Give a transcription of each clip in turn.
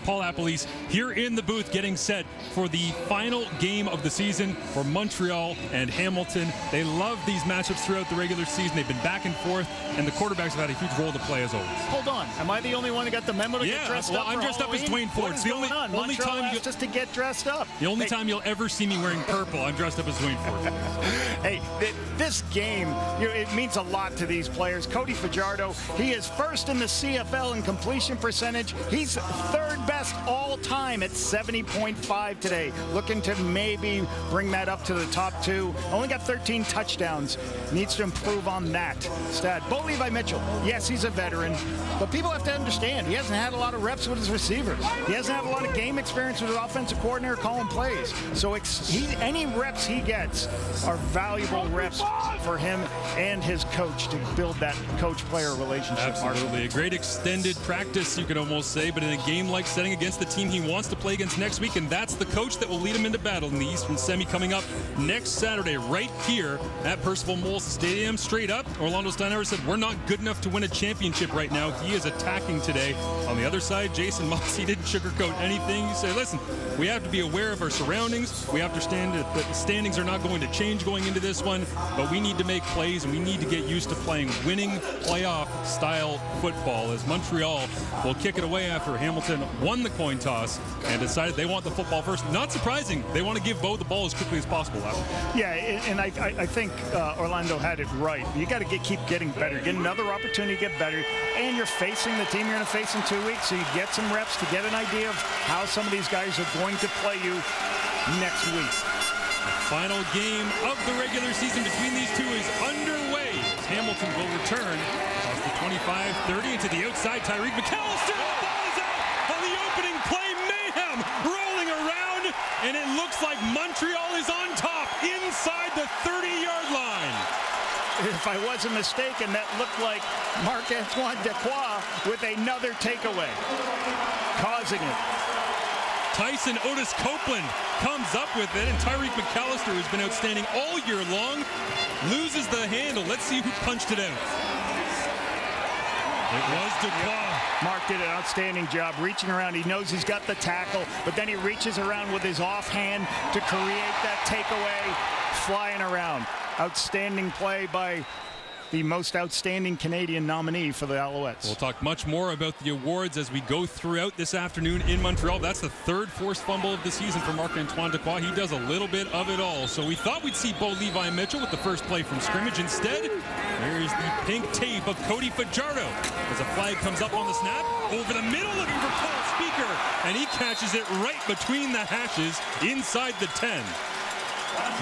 Paul Appelese here in the booth getting set for the final game of the season for Montreal and Hamilton. They love these matchups throughout the regular season. They've been back and forth, and the quarterbacks have had a huge role to play as always. Hold on. Am I the only one who got the memo to get dressed up? I'm dressed up as Dwayne Ford. It's the only time you just to get dressed up. The only time you'll ever see me wearing purple, I'm dressed up as Dwayne Ford. Hey, this game, it means a lot to these players. Cody Fajardo, he is first in the CFL in completion percentage. He's third best all time at 70.5 today. Looking to maybe bring that up to the top 2. Only got 13 touchdowns. Needs to improve on that stat. Bo Levi Mitchell, yes, he's a veteran, but people have to understand he hasn't had a lot of reps with his receivers. He hasn't had a lot of game experience with his offensive coordinator calling plays. So any reps he gets are valuable reps for him and his coach to build that coach-player relationship. Absolutely. A great extended practice, you could almost say, but in a game-like setting against the team he wants to play against next week, and that's the coach that will lead him into battle in the Eastern Semi coming up next Saturday right here at Percival Molson Stadium. Straight up, Orlando Steinauer said, we're not good enough to win a championship right now. He is attacking today. On the other side, Jason Mossy didn't sugarcoat anything. He said, listen, we have to be aware of our surroundings. We understand that the standings are not going to change going into this one, but we need to make plays and we need to get used to playing winning playoff-style football, as Montreal will kick it away after Hamilton won the coin toss and decided they want the football first. Not surprising. They want to give Bo the ball as quickly as possible. Yeah, and I think Orlando had it right. You got to keep getting better, get another opportunity to get better, and you're facing the team you're going to face in 2 weeks, so you get some reps to get an idea of how some of these guys are going to play you next week. The final game of the regular season between these two is underway. Hamilton will return across the 25-30 into the outside. Tyreek McAllister, the ball is out on the opening play. Mayhem rolling around, and it looks like Montreal is on top inside the 30-yard line. If I wasn't mistaken, that looked like Marc-Antoine Dequoy with another takeaway, causing it. Tyson Otis Copeland comes up with it, and Tyreek McAllister, who's been outstanding all year long, loses the handle. Let's see who punched it out. It was Dequoy. Mark did an outstanding job reaching around. He knows he's got the tackle, but then he reaches around with his offhand to create that takeaway, flying around. Outstanding play by the most outstanding Canadian nominee for the Alouettes. We'll talk much more about the awards as we go throughout this afternoon in Montreal. That's the third forced fumble of the season for Marc-Antoine Dequoy. He does a little bit of it all. So we thought we'd see Bo Levi Mitchell with the first play from scrimmage. Instead, there's the pink tape of Cody Fajardo as a flag comes up on the snap. Over the middle, looking for Paul Speaker, and he catches it right between the hashes inside the 10.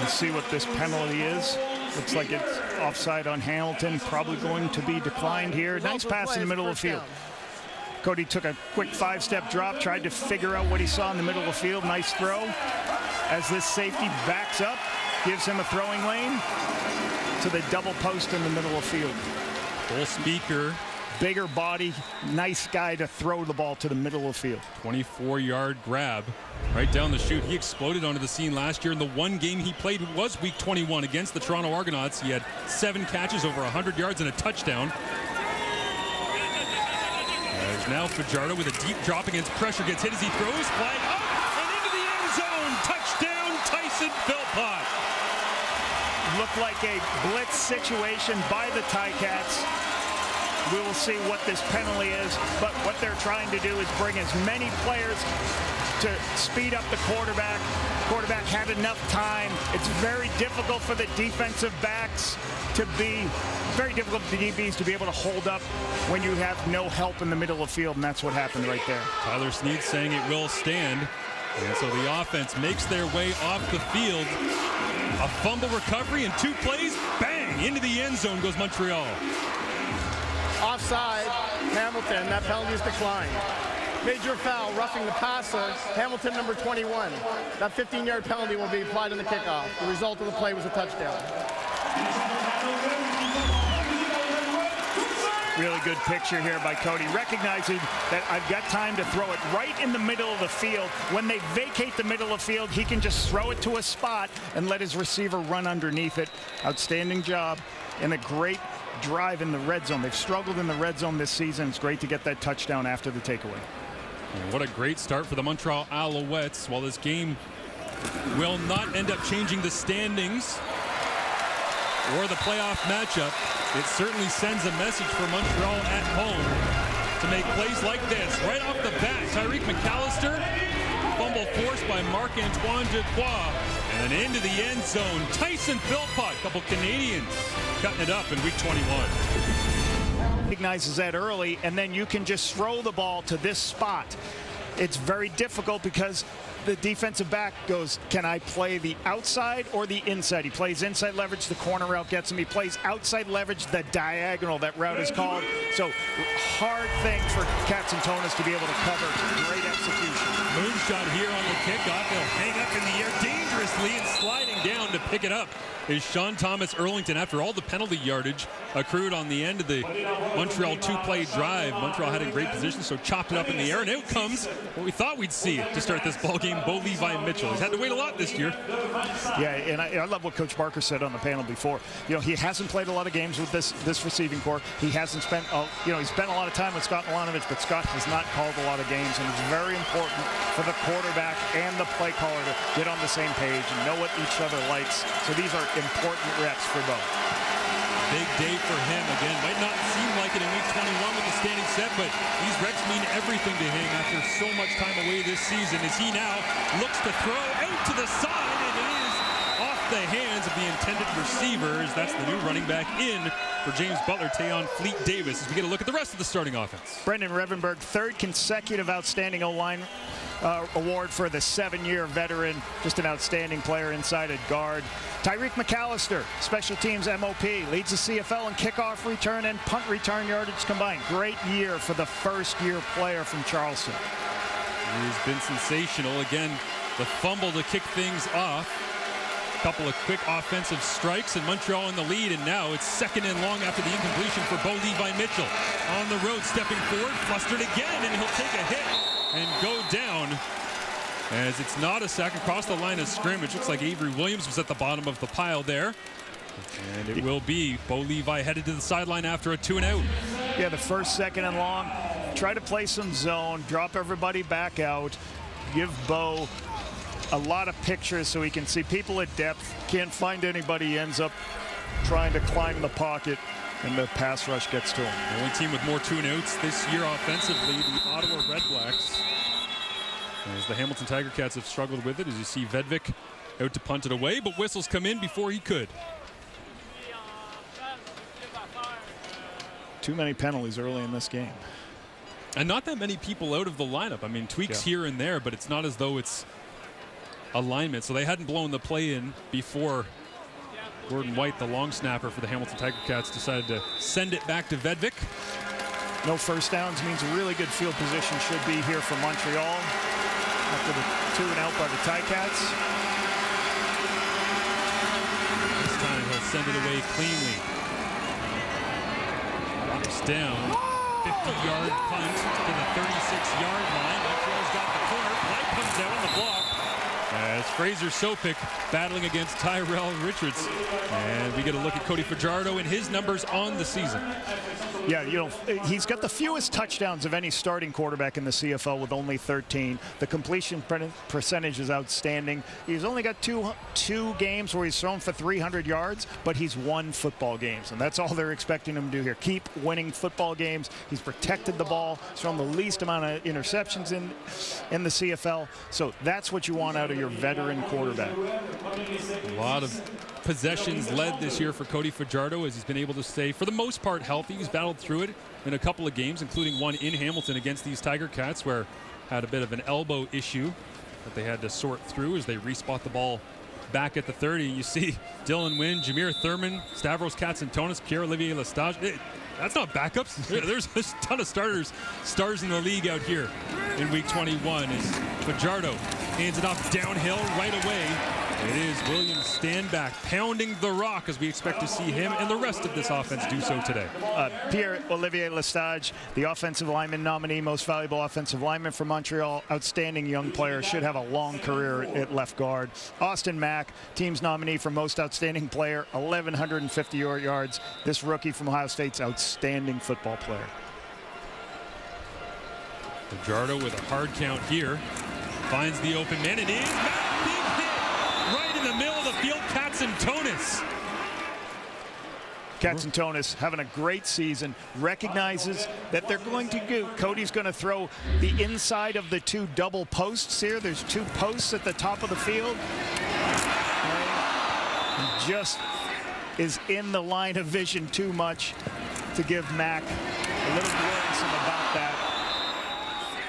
Let's see what this penalty is. Looks like it's offside on Hamilton, probably going to be declined here. Nice pass in the middle of the field. Cody took a quick 5-step drop, tried to figure out what he saw in the middle of the field. Nice throw. As this safety backs up, gives him a throwing lane to the double post in the middle of the field. Full Speaker. Bigger body, nice guy to throw the ball to the middle of the field. 24-yard grab right down the chute. He exploded onto the scene last year. In the one game he played was week 21 against the Toronto Argonauts. He had 7 catches, over 100 yards, and a touchdown. There's now Fajardo with a deep drop against pressure. Gets hit as he throws. Flag up and into the end zone. Touchdown, Tyson Philpott. Looked like a blitz situation by the Ticats. We will see what this penalty is, but what they're trying to do is bring as many players to speed up the quarterback. Quarterback had enough time. It's very difficult for the defensive backs to be, very difficult for the DBs to be able to hold up when you have no help in the middle of the field, and that's what happened right there. Tyler Snead saying it will stand. And so the offense makes their way off the field. A fumble recovery and 2 plays, bang, into the end zone goes Montreal. Offside, Hamilton, that penalty is declined. Major foul, roughing the passer, Hamilton number 21. That 15-yard penalty will be applied on the kickoff. The result of the play was a touchdown. Really good picture here by Cody, recognizing that I've got time to throw it right in the middle of the field. When they vacate the middle of the field, he can just throw it to a spot and let his receiver run underneath it. Outstanding job and a great drive in the red zone. They've struggled in the red zone this season. It's great to get that touchdown after the takeaway. What a great start for the Montreal Alouettes. While this game will not end up changing the standings or the playoff matchup, it certainly sends a message for Montreal at home to make plays like this. Right off the bat, Tyreek McAllister, fumble forced by Marc-Antoine Detroit, and then into the end zone, Tyson Philpott, couple Canadians cutting it up in week 21. Recognizes that early, and then you can just throw the ball to this spot. It's very difficult because the defensive back goes, can I play the outside or the inside? He plays inside leverage, the corner route gets him. He plays outside leverage, the diagonal, that route is called. So hard thing for Katsantonis to be able to cover. Great execution. Moonshot here on the kickoff. He'll hang up in the air dangerously, and sliding down to pick it up is Sean Thomas Erlington. After all the penalty yardage accrued on the end of the Montreal two-play drive, Montreal had in great position, so chopped it up in the air, and out comes what we thought we'd see to start this ball game, Bo Levi Mitchell. He's had to wait a lot this year. Yeah, and I love what Coach Barker said on the panel before. You know, he hasn't played a lot of games with this receiving corps. He hasn't spent, he spent a lot of time with Scott Milanovich, but Scott has not called a lot of games, and it's very important for the quarterback and the play caller to get on the same page and know what each other likes. So these are important reps for both. Big day for him. Again, might not seem like it in week 21 with the standing set, but these reps mean everything to him after so much time away this season, as he now looks to throw out to the side, and it is off the hands of the intended receivers. That's the new running back in for James Butler, Tayon Fleet Davis, as we get a look at the rest of the starting offense. Brendan Revenberg, third consecutive outstanding O-line award for the 7-year veteran, just an outstanding player inside at guard. Tyreek McAllister, special teams MOP, leads the CFL in kickoff return and punt return yardage combined. Great year for the first-year player from Charleston. He's been sensational. Again, the fumble to kick things off. A couple of quick offensive strikes, and Montreal in the lead, and now it's second and long after the incompletion for Bo Levi Mitchell. On the road, stepping forward, flustered again, and he'll take a hit and go down, as it's not a sack across the line of scrimmage. Looks like Avery Williams was at the bottom of the pile there. And it will be Bo Levi headed to the sideline after a 2-and-out. Yeah, the first, second, and long. Try to play some zone, drop everybody back out, give Bo a lot of pictures so he can see people at depth. Can't find anybody, he ends up trying to climb the pocket, and the pass rush gets to him. The only team with more 2-and-outs this year offensively, the Ottawa Red Blacks. As the Hamilton Tiger Cats have struggled with it, as you see Vedvik out to punt it away, but whistles come in before he could. Too many penalties early in this game. And not that many people out of the lineup. I mean, tweaks here and there, but it's not as though it's alignment. So they hadn't blown the play in before Gordon White, the long snapper for the Hamilton Tiger Cats, decided to send it back to Vedvik. No first downs means a really good field position should be here for Montreal after the 2-and-out by the Ticats. This time he'll send it away cleanly. It's down. 50-yard punt to the 36-yard line. Montreal's got the corner. Flight comes out on the block as Fraser Sopik battling against Tyrell Richards. And we get a look at Cody Fajardo and his numbers on the season. Yeah, you know, he's got the fewest touchdowns of any starting quarterback in the CFL with only 13. The completion percentage is outstanding. He's only got two games where he's thrown for 300 yards, but he's won football games, and that's all they're expecting him to do here. Keep winning football games. He's protected the ball. He's thrown the least amount of interceptions in the CFL, so that's what you want out of your veteran quarterback. A lot of possessions led this year for Cody Fajardo, as he's been able to stay, for the most part, healthy. He's battled through it in a couple of games, including one in Hamilton against these Tiger Cats, where had a bit of an elbow issue that they had to sort through as they respot the ball back at the 30. You see Dylan Wynn, Jameer Thurman, Stavros Katsantonis, Pierre-Olivier Lestage. That's not backups. There's a ton of stars in the league out here in week 21 as Fajardo hands it off downhill right away. It is William Standback pounding the rock, as we expect to see him and the rest of this offense do so today. Pierre-Olivier Lestage, the offensive lineman nominee, most valuable offensive lineman for Montreal, outstanding young player, should have a long career at left guard. Austin Mack, team's nominee for most outstanding player, 1,150 yards. This rookie from Ohio State's outstanding football player. Fajardo with a hard count here. Finds the open man. It is Matt. Big hit right in the middle of the field. Katsantonis. Katsantonis having a great season, recognizes that they're going to do. Cody's going to throw the inside of the two double posts here. There's two posts at the top of the field. And just is in the line of vision too much to give Mac a little worrisome about that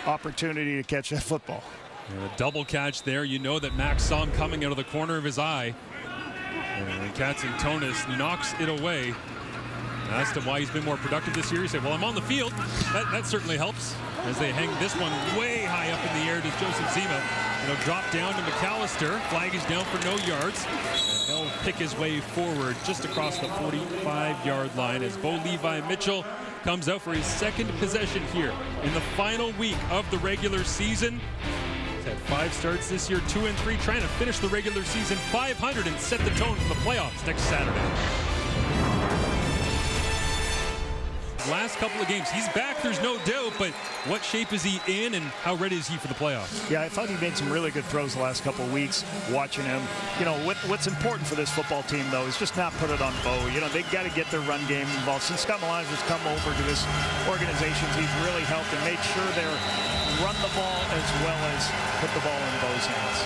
opportunity to catch that football. And a double catch there. You know that Mac saw him coming out of the corner of his eye. And Katsantonis knocks it away. I asked him why he's been more productive this year. He said, well, I'm on the field. That certainly helps as they hang this one way high up in the air to Joseph Zima. It'll drop down to McAllister. Flag is down for no yards. And he'll pick his way forward just across the 45-yard line as Bo Levi Mitchell comes out for his second possession here in the final week of the regular season. Had 5 starts this year, 2 and 3, trying to finish the regular season 500 and set the tone for the playoffs next Saturday. Last couple of games, he's back, there's no doubt, but what shape is he in and how ready is he for the playoffs? Yeah, I thought he made some really good throws the last couple of weeks watching him. You know, what's important for this football team, though, is just not put it on Bo. You know, they've got to get their run game involved. Since Scott Melanger's come over to this organization, he's really helped and made sure they're run the ball as well as put the ball in Bo's hands.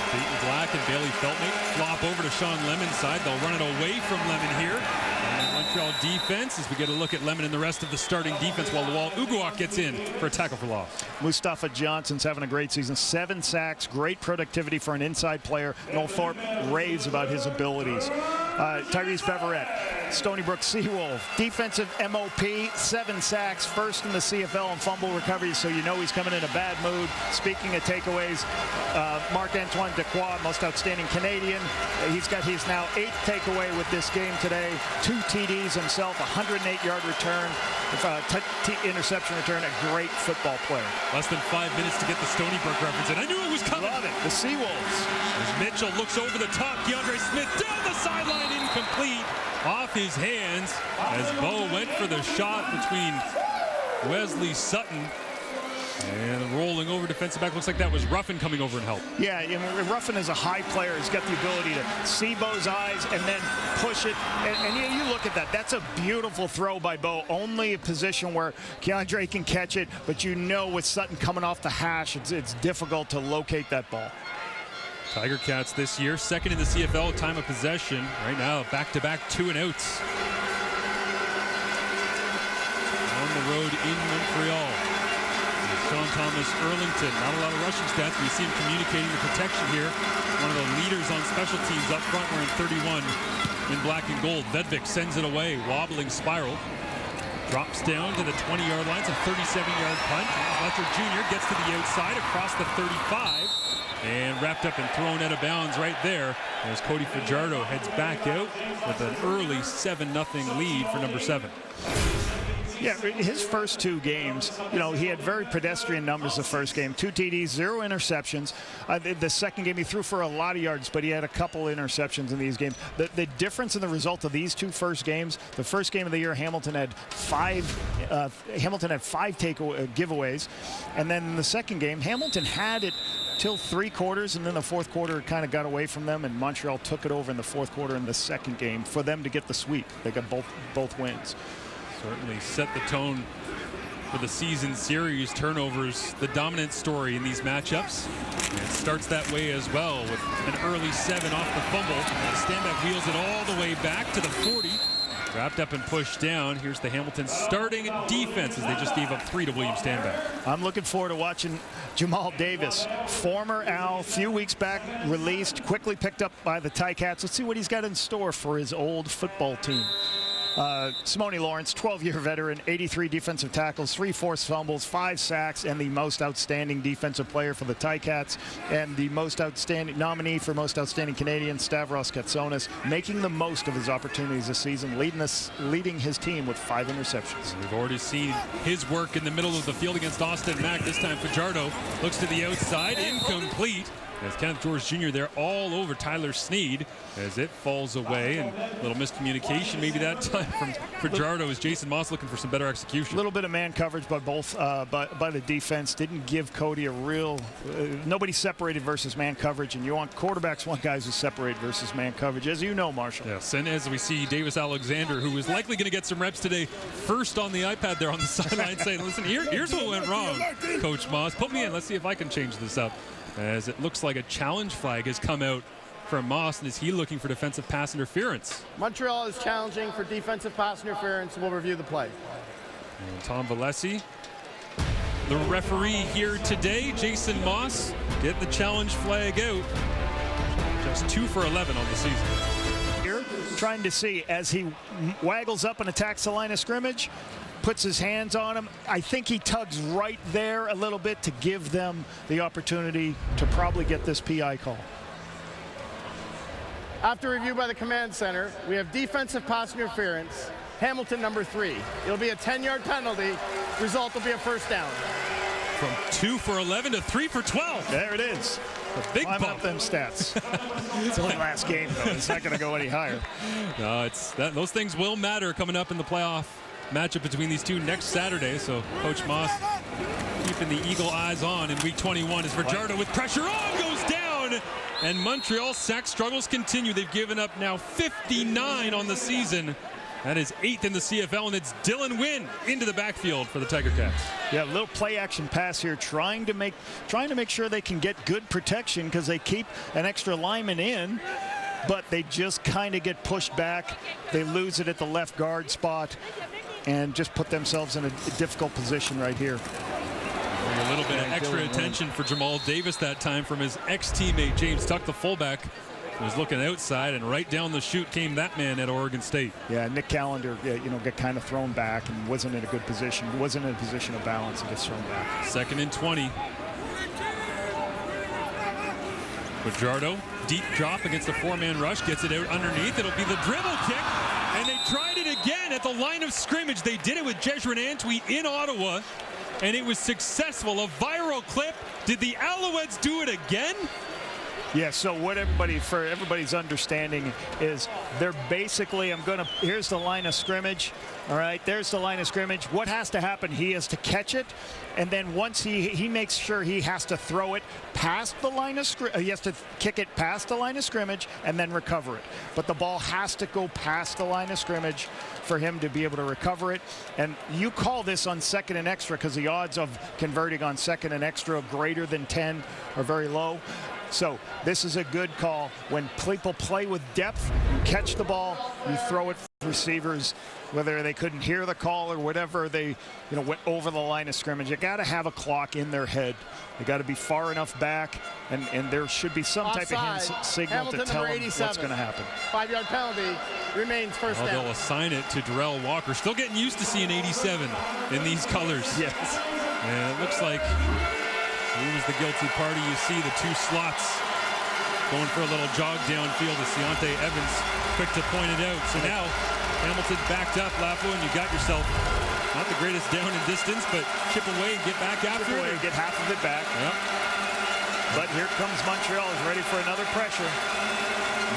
Peyton Black and Bailey Feltman flop over to Sean Lemon's side. They'll run it away from Lemon here. And Montreal defense as we get a look at Lemon and the rest of the starting defense while Lawal Uguak gets in for a tackle for loss. Mustafa Johnson's having a great season. 7 sacks, great productivity for an inside player. Noel Thorpe raves about his abilities. Tyrese Beverett, Stony Brook Seawolf, defensive MOP, 7 sacks, first in the CFL in fumble recoveries, so you know he's coming in a bad mood. Speaking of takeaways, Marc-Antoine Dequoy, most outstanding Canadian. He's got his now 8th takeaway with this game today. 2 TDs himself, 108-yard return, interception return, a great football player. Less than 5 minutes to get the Stony Brook reference, and I knew it was coming. Love it, the Seawolves. As Mitchell looks over the top, DeAndre Smith down the sideline, incomplete, off his hands as Bo went for the shot between Wesley Sutton and rolling over defensive back. Looks like that was Ruffin coming over and help. Yeah, Ruffin is a high player. He's got the ability to see Bo's eyes and then push it. And you look at that. That's a beautiful throw by Bo. Only a position where Keandre can catch it, but you know with Sutton coming off the hash, it's difficult to locate that ball. Tiger Cats this year, second in the CFL time of possession. Right now, back-to-back 2 and outs. On the road in Montreal. Sean Thomas Erlington, not a lot of rushing stats, but you see him communicating the protection here. One of the leaders on special teams up front wearing 31 in black and gold. Vedvik sends it away, wobbling spiral. Drops down to the 20-yard line. It's a 37-yard punt. Fletcher Jr. gets to the outside across the 35. And wrapped up and thrown out of bounds right there as Cody Fajardo heads back out with an early 7-0 lead for number 7. Yeah, his first 2 games, you know, he had very pedestrian numbers the first game. 2 TDs, 0 interceptions. The second game, he threw for a lot of yards, but he had a couple interceptions in these games. The difference in the result of these 2 first games, the first game of the year, Hamilton had 5 giveaways. And then in the second game, Hamilton had it till 3 quarters, and then the fourth quarter kind of got away from them, and Montreal took it over in the fourth quarter in the second game for them to get the sweep. They got both wins. Certainly set the tone for the season series. Turnovers, the dominant story in these matchups. And it starts that way as well with an early 7 off the fumble. The standback wheels it all the way back to the 40. Wrapped up and pushed down. Here's the Hamilton starting defense as they just gave up 3 to William Standback. I'm looking forward to watching Jamal Davis, former Al, few weeks back released, quickly picked up by the Ticats. Let's see what he's got in store for his old football team. Simone Lawrence, 12-year veteran, 83 defensive tackles, 3 forced fumbles, 5 sacks, and the most outstanding defensive player for the Ticats, and the most outstanding nominee for most outstanding Canadian, Stavros Katsonis, making the most of his opportunities this season, leading his team with 5 interceptions. We've already seen his work in the middle of the field against Austin Mack. This time Fajardo looks to the outside, incomplete. As Kenneth George Jr. there all over Tyler Sneed as it falls away, and a little miscommunication maybe that time from Fajardo as Jason Moss looking for some better execution. A little bit of man coverage by both by the defense. Didn't give Cody a real nobody separated versus man coverage, and you want quarterbacks want guys who separate versus man coverage, as you know, Marshall. Yes, and as we see Davis Alexander, who is likely going to get some reps today, first on the iPad there on the sideline saying, listen, here's what went wrong, Coach Moss. Put me in. Let's see if I can change this up. As it looks like a challenge flag has come out from Moss, and is he looking for defensive pass interference? Montreal is challenging for defensive pass interference. We'll review the play. And Tom Valesi, the referee here today, Jason Moss, getting the challenge flag out. Just 2 for 11 on the season. Here, trying to see as he waggles up and attacks the line of scrimmage, puts his hands on him. I think he tugs right there a little bit to give them the opportunity to probably get this PI call. After review by the command center, we have defensive pass interference, Hamilton number 3. It'll be a 10-yard penalty. Result will be a first down. From 2 for 11 to 3 for 12. There it is. A big Climb bump. up them stats. It's only last game, though. It's not going to go any higher. No, those things will matter coming up in the playoff matchup between these two next Saturday. So Coach Moss keeping the eagle eyes on in week 21 as Fajardo with pressure on goes down, and Montreal's sack struggles continue. They've given up now 59 on the season. That is 8th in the CFL, and it's Dylan Wynn into the backfield for the Tiger Cats. Yeah, a little play action pass here, trying to make sure they can get good protection because they keep an extra lineman in, but they just kind of get pushed back. They lose it at the left guard spot and just put themselves in a difficult position right here. A little bit of extra attention for Jamal Davis that time from his ex-teammate James Tuck, the fullback. Was looking outside, and right down the chute came that man at Oregon State. Yeah, Nick Callender, got kind of thrown back and wasn't in a good position. Wasn't in a position of balance and gets thrown back. 2nd and 20. Fajardo, deep drop against a 4-man rush, gets it out underneath. It'll be the dribble kick, and they tried it again at the line of scrimmage. They did it with Jezrin Antwi in Ottawa, and it was successful. A viral clip. Did the Alouettes do it again? Yeah, so what everybody's understanding is they're basically, here's the line of scrimmage. All right, there's the line of scrimmage. What has to happen? He has to catch it, and then once he makes sure he has to throw it past the line of scrimmage. He has to kick it past the line of scrimmage and then recover it. But the ball has to go past the line of scrimmage for him to be able to recover it. And you call this on 2nd and extra because the odds of converting on 2nd and extra greater than 10 are very low. So this is a good call. When people play with depth, you catch the ball, you throw it for receivers, whether they couldn't hear the call or whatever, they went over the line of scrimmage. You got to have a clock in their head. They got to be far enough back, and there should be some type of hand signal Hamilton to tell them 87. what's going to happen. 5-yard penalty remains first down. They'll assign it to Darrell Walker. Still getting used to seeing 87 in these colors. Yes. And it looks like he was the guilty party. You see the 2 slots going for a little jog downfield as Deontay Evans quick to point it out. So now Hamilton backed up, Lafleur, and you got yourself not the greatest down in distance, but chip away and get back after it. Get half of it back. Yep. But here comes Montreal. Is ready for another pressure.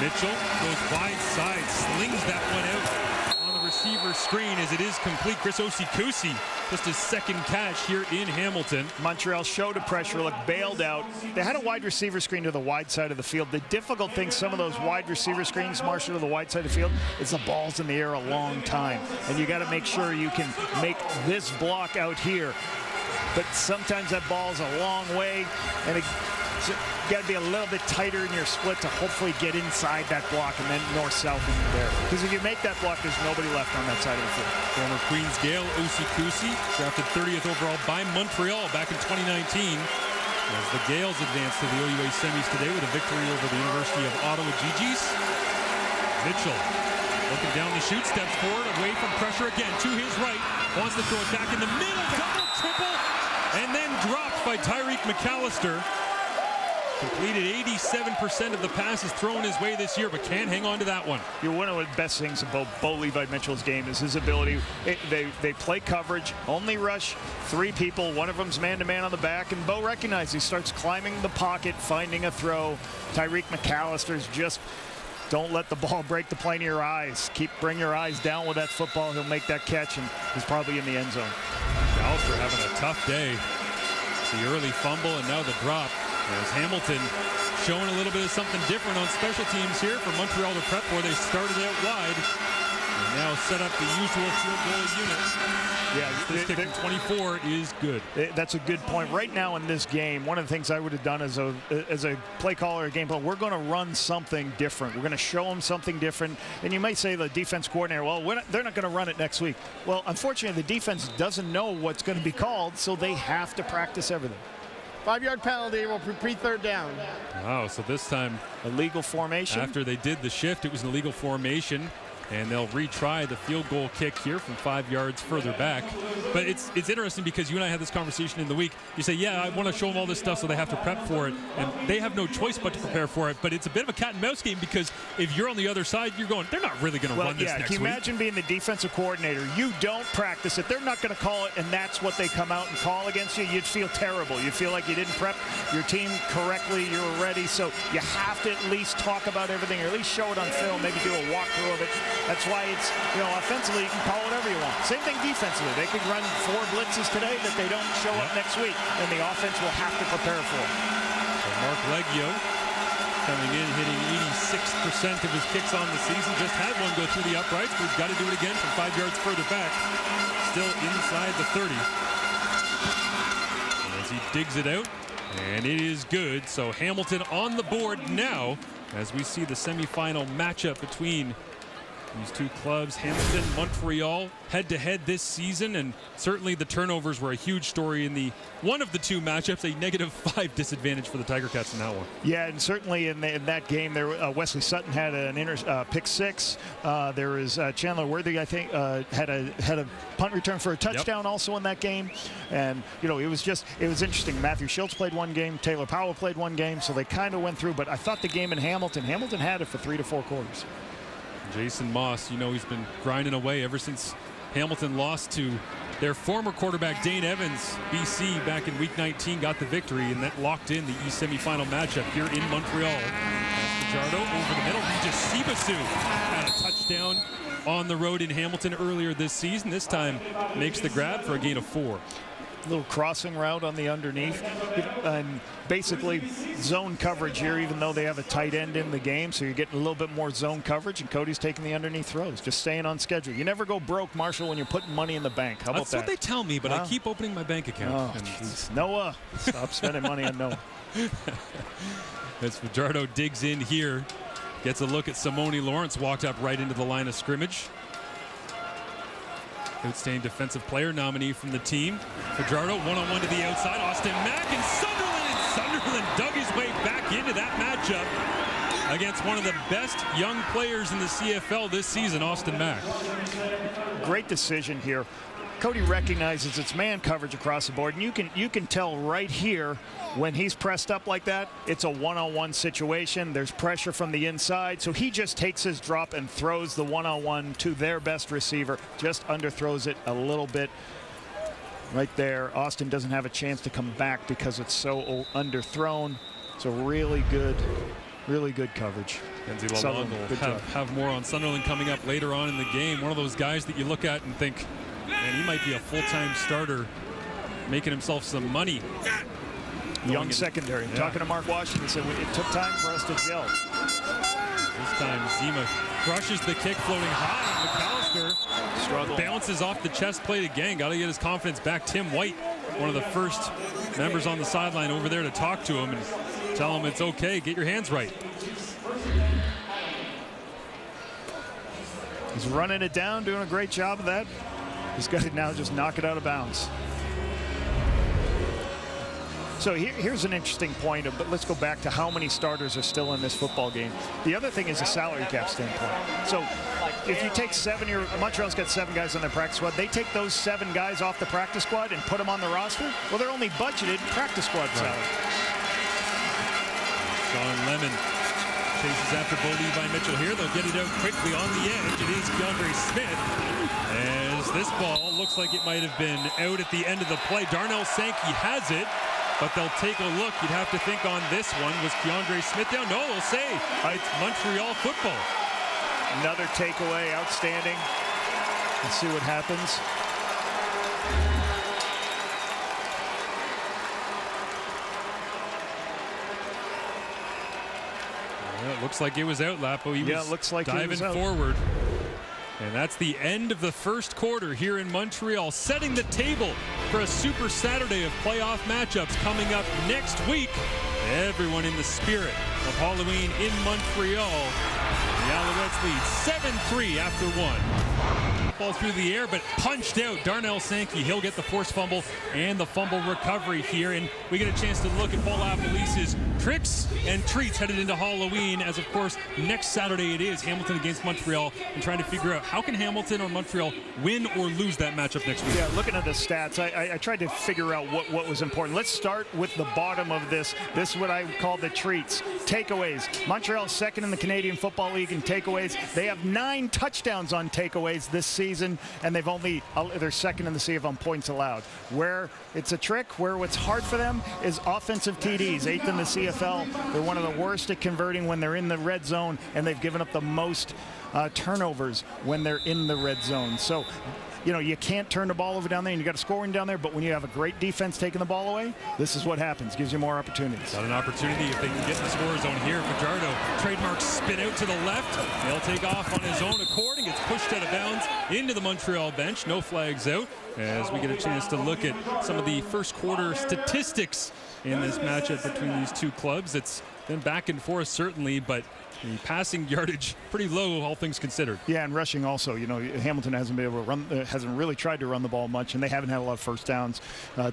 Mitchell goes wide side, slings that one out on the receiver screen as it is complete. Chris Osikusi, just his 2nd catch here in Hamilton. Montreal showed a pressure look, bailed out. They had a wide receiver screen to the wide side of the field. The difficult thing, some of those wide receiver screens, Marshall, to the wide side of the field, is the ball's in the air a long time. And you got to make sure you can make this block out here. But sometimes that ball's a long way, and you got to be a little bit tighter in your split to hopefully get inside that block and then north-south in there. Because if you make that block, there's nobody left on that side of the field. Former Queens Gale Osikusi, drafted 30th overall by Montreal back in 2019. As the Gales advance to the OUA semis today with a victory over the University of Ottawa Gee-Gees. Mitchell looking down the chute, steps forward, away from pressure again to his right. Wants to throw it back in the middle, double, triple, and then dropped by Tyreek McAllister. Completed 87% of the passes thrown his way this year, but can't hang on to that one. One of the best things about Bo Levi Mitchell's game is his ability. They play coverage, only rush 3 people. One of them's man-to-man on the back, and Bo recognizes he starts climbing the pocket, finding a throw. Tyreek McAllister's just don't let the ball break the plane of your eyes. Bring your eyes down with that football. He'll make that catch, and he's probably in the end zone. McAllister having a tough day. The early fumble and now the drop. As Hamilton showing a little bit of something different on special teams here for Montreal to prep for. They started out wide and now set up the usual field goal unit. Yeah, this kick from 24 is good. That's a good point. Right now in this game, one of the things I would have done as a play caller or game plan, we're going to run something different. We're going to show them something different. And you might say the defense coordinator, well, they're not going to run it next week. Well, unfortunately, the defense doesn't know what's going to be called, so they have to practice everything. 5-yard penalty will repeat 3rd down. Wow, so this time illegal formation. After they did the shift, it was an illegal formation. And they'll retry the field goal kick here from 5 yards further back. But it's interesting because you and I had this conversation in the week. You say, yeah, I want to show them all this stuff so they have to prep for it. And they have no choice but to prepare for it. But it's a bit of a cat and mouse game because if you're on the other side, you're going, they're not really going to run this next week. Can you imagine being the defensive coordinator? You don't practice it. They're not going to call it, and that's what they come out and call against you. You'd feel terrible. You'd feel like you didn't prep your team correctly. You were ready. So you have to at least talk about everything, or at least show it on film, maybe do a walkthrough of it. That's why it's, offensively, you can call whatever you want. Same thing defensively. They could run 4 blitzes today that they don't show up next week, and the offense will have to prepare for it. So Mark Leggio coming in, hitting 86% of his kicks on the season. Just had one go through the uprights, but he's got to do it again from 5 yards further back. Still inside the 30. As he digs it out, and it is good. So Hamilton on the board now as we see the semifinal matchup between these two clubs, Hamilton, Montreal, head-to-head this season, and certainly the turnovers were a huge story in the one of the two matchups, a -5 disadvantage for the Tiger Cats in that one. Yeah, and certainly in that game, there Wesley Sutton had an pick 6. There was Chandler Worthy, I think, had a punt return for a touchdown also in that game, and it was interesting. Matthew Schultz played one game, Taylor Powell played one game, so they kind of went through. But I thought the game in Hamilton had it for 3 to 4 quarters. Jason Moss, he's been grinding away ever since Hamilton lost to their former quarterback Dane Evans. BC back in week 19 got the victory, and that locked in the East semifinal matchup here in Montreal. Fajardo over the middle. Regis Sibasu had a touchdown on the road in Hamilton earlier this season. This time makes the grab for a gain of 4. Little crossing route on the underneath, and basically zone coverage here, even though they have a tight end in the game, so you're getting a little bit more zone coverage, and Cody's taking the underneath throws, just staying on schedule. You never go broke, Marshall, when you're putting money in the bank. How about that? That's what they tell me, but I keep opening my bank account. Oh, Noah, stop spending money on Noah. As Fajardo digs in here, gets a look at Simone Lawrence, walked up right into the line of scrimmage. Outstanding defensive player nominee from the team. Fajardo one-on-one to the outside. Austin Mack and Sunderland dug his way back into that matchup against one of the best young players in the CFL this season, Austin Mack. Great decision here. Cody recognizes it's man coverage across the board, and you can tell right here when he's pressed up like that, it's a one-on-one situation. There's pressure from the inside, so he just takes his drop and throws the one-on-one to their best receiver. Just underthrows it a little bit right there. Austin doesn't have a chance to come back because it's so underthrown. So really good coverage. Kenzie Lalonde will have more on Sunderland coming up later on in the game. One of those guys that you look at and think, man, he might be a full-time starter, making himself some money. Young secondary. Yeah. Talking to Mark Washington, said it took time for us to gel. This time Zima crushes the kick floating high. McAllister bounces off the chest plate again. Got to get his confidence back. Tim White, one of the first members on the sideline over there to talk to him and tell him it's okay, get your hands right. He's running it down, doing a great job of that. He's got to now just knock it out of bounds. So here's an interesting point, but let's go back to how many starters are still in this football game. The other thing is a salary cap standpoint. So if you take Montreal's got 7 guys on their practice squad, they take those 7 guys off the practice squad and put them on the roster, well, they're only budgeted practice squad salary. Sean Lemon chases after Bo Levi Mitchell here. They'll get it out quickly on the edge. It is Keandre Smith. As this ball looks like it might have been out at the end of the play. Darnell Sankey has it, but they'll take a look. You'd have to think on this one. Was Keandre Smith down? No, they'll say it's Montreal football. Another takeaway, outstanding. Let's see what happens. Yeah, it looks like it was out, Lapo. He was looks like diving forward. And that's the end of the first quarter here in Montreal, setting the table for a Super Saturday of playoff matchups coming up next week. Everyone in the spirit of Halloween in Montreal. The Alouettes lead 7-3 after one. Ball through the air, but punched out. Darnell Sankey, he'll get the forced fumble and the fumble recovery here. And we get a chance to look at Paul Appolice's tricks and treats headed into Halloween, as of course next Saturday it is Hamilton against Montreal, and trying to figure out how can Hamilton or Montreal win or lose that matchup next week. Yeah, looking at the stats, I tried to figure out what was important. Let's start with the bottom of this. This is what I call the treats. Takeaways. Montreal's second in the Canadian Football League in takeaways. They have 9 touchdowns on takeaways this season, and they're second in the CFL on points allowed. Where it's a trick, where what's hard for them is offensive TDs. 8th in the CFL. They're one of the worst at converting when they're in the red zone, and they've given up the most turnovers when they're in the red zone. So, you know, you can't turn the ball over down there, and you got to score down there, but when you have a great defense taking the ball away, this is what happens. Gives you more opportunities. Got an opportunity if they can get in the score zone here. Fajardo, trademark spin out to the left. He'll take off on his own accord and gets pushed out of bounds into the Montreal bench. No flags out as we get a chance to look at some of the first quarter statistics in this matchup between these two clubs. It's been back and forth certainly, but the passing yardage pretty low, all things considered. Yeah, and rushing also. You know, Hamilton hasn't been able to run, hasn't really tried to run the ball much, and they haven't had a lot of first downs.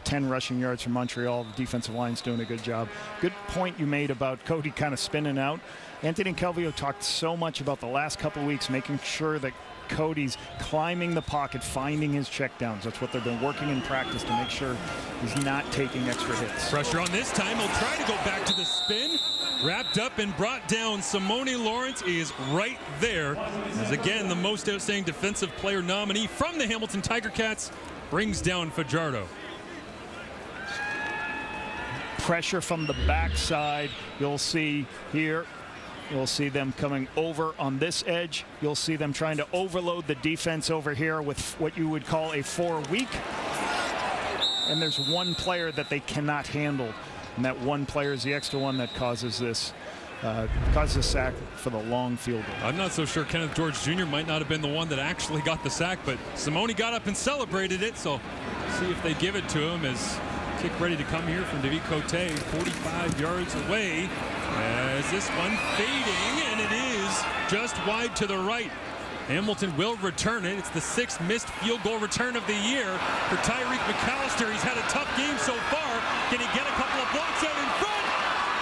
10 rushing yards from Montreal. The defensive line's doing a good job. Good point you made about Cody kind of spinning out. Anthony Calvillo talked so much about the last couple of weeks, making sure that Cody's climbing the pocket, finding his checkdowns. That's what they've been working in practice to make sure he's not taking extra hits. Pressure on this time. He'll try to go back to the spin. Wrapped up and brought down. Simone Lawrence is right there. As again, the most outstanding defensive player nominee from the Hamilton Tiger Cats brings down Fajardo. Pressure from the backside. You'll see here. You'll see them coming over on this edge. You'll see them trying to overload the defense over here with what you would call a 4-week. And there's one player that they cannot handle. And that one player is the extra one that causes this. Causes a sack for the long field goal. I'm not so sure Kenneth George Jr. might not have been the one that actually got the sack, but Simone got up and celebrated it. So see if they give it to him as kick ready to come here from David Cote, 45 yards away. As this one fading, and it is just wide to the right. Hamilton will return it. It's the 6th missed field goal return of the year for Tyreek McAllister. He's had a tough game so far. Can he get a couple of blocks out in front?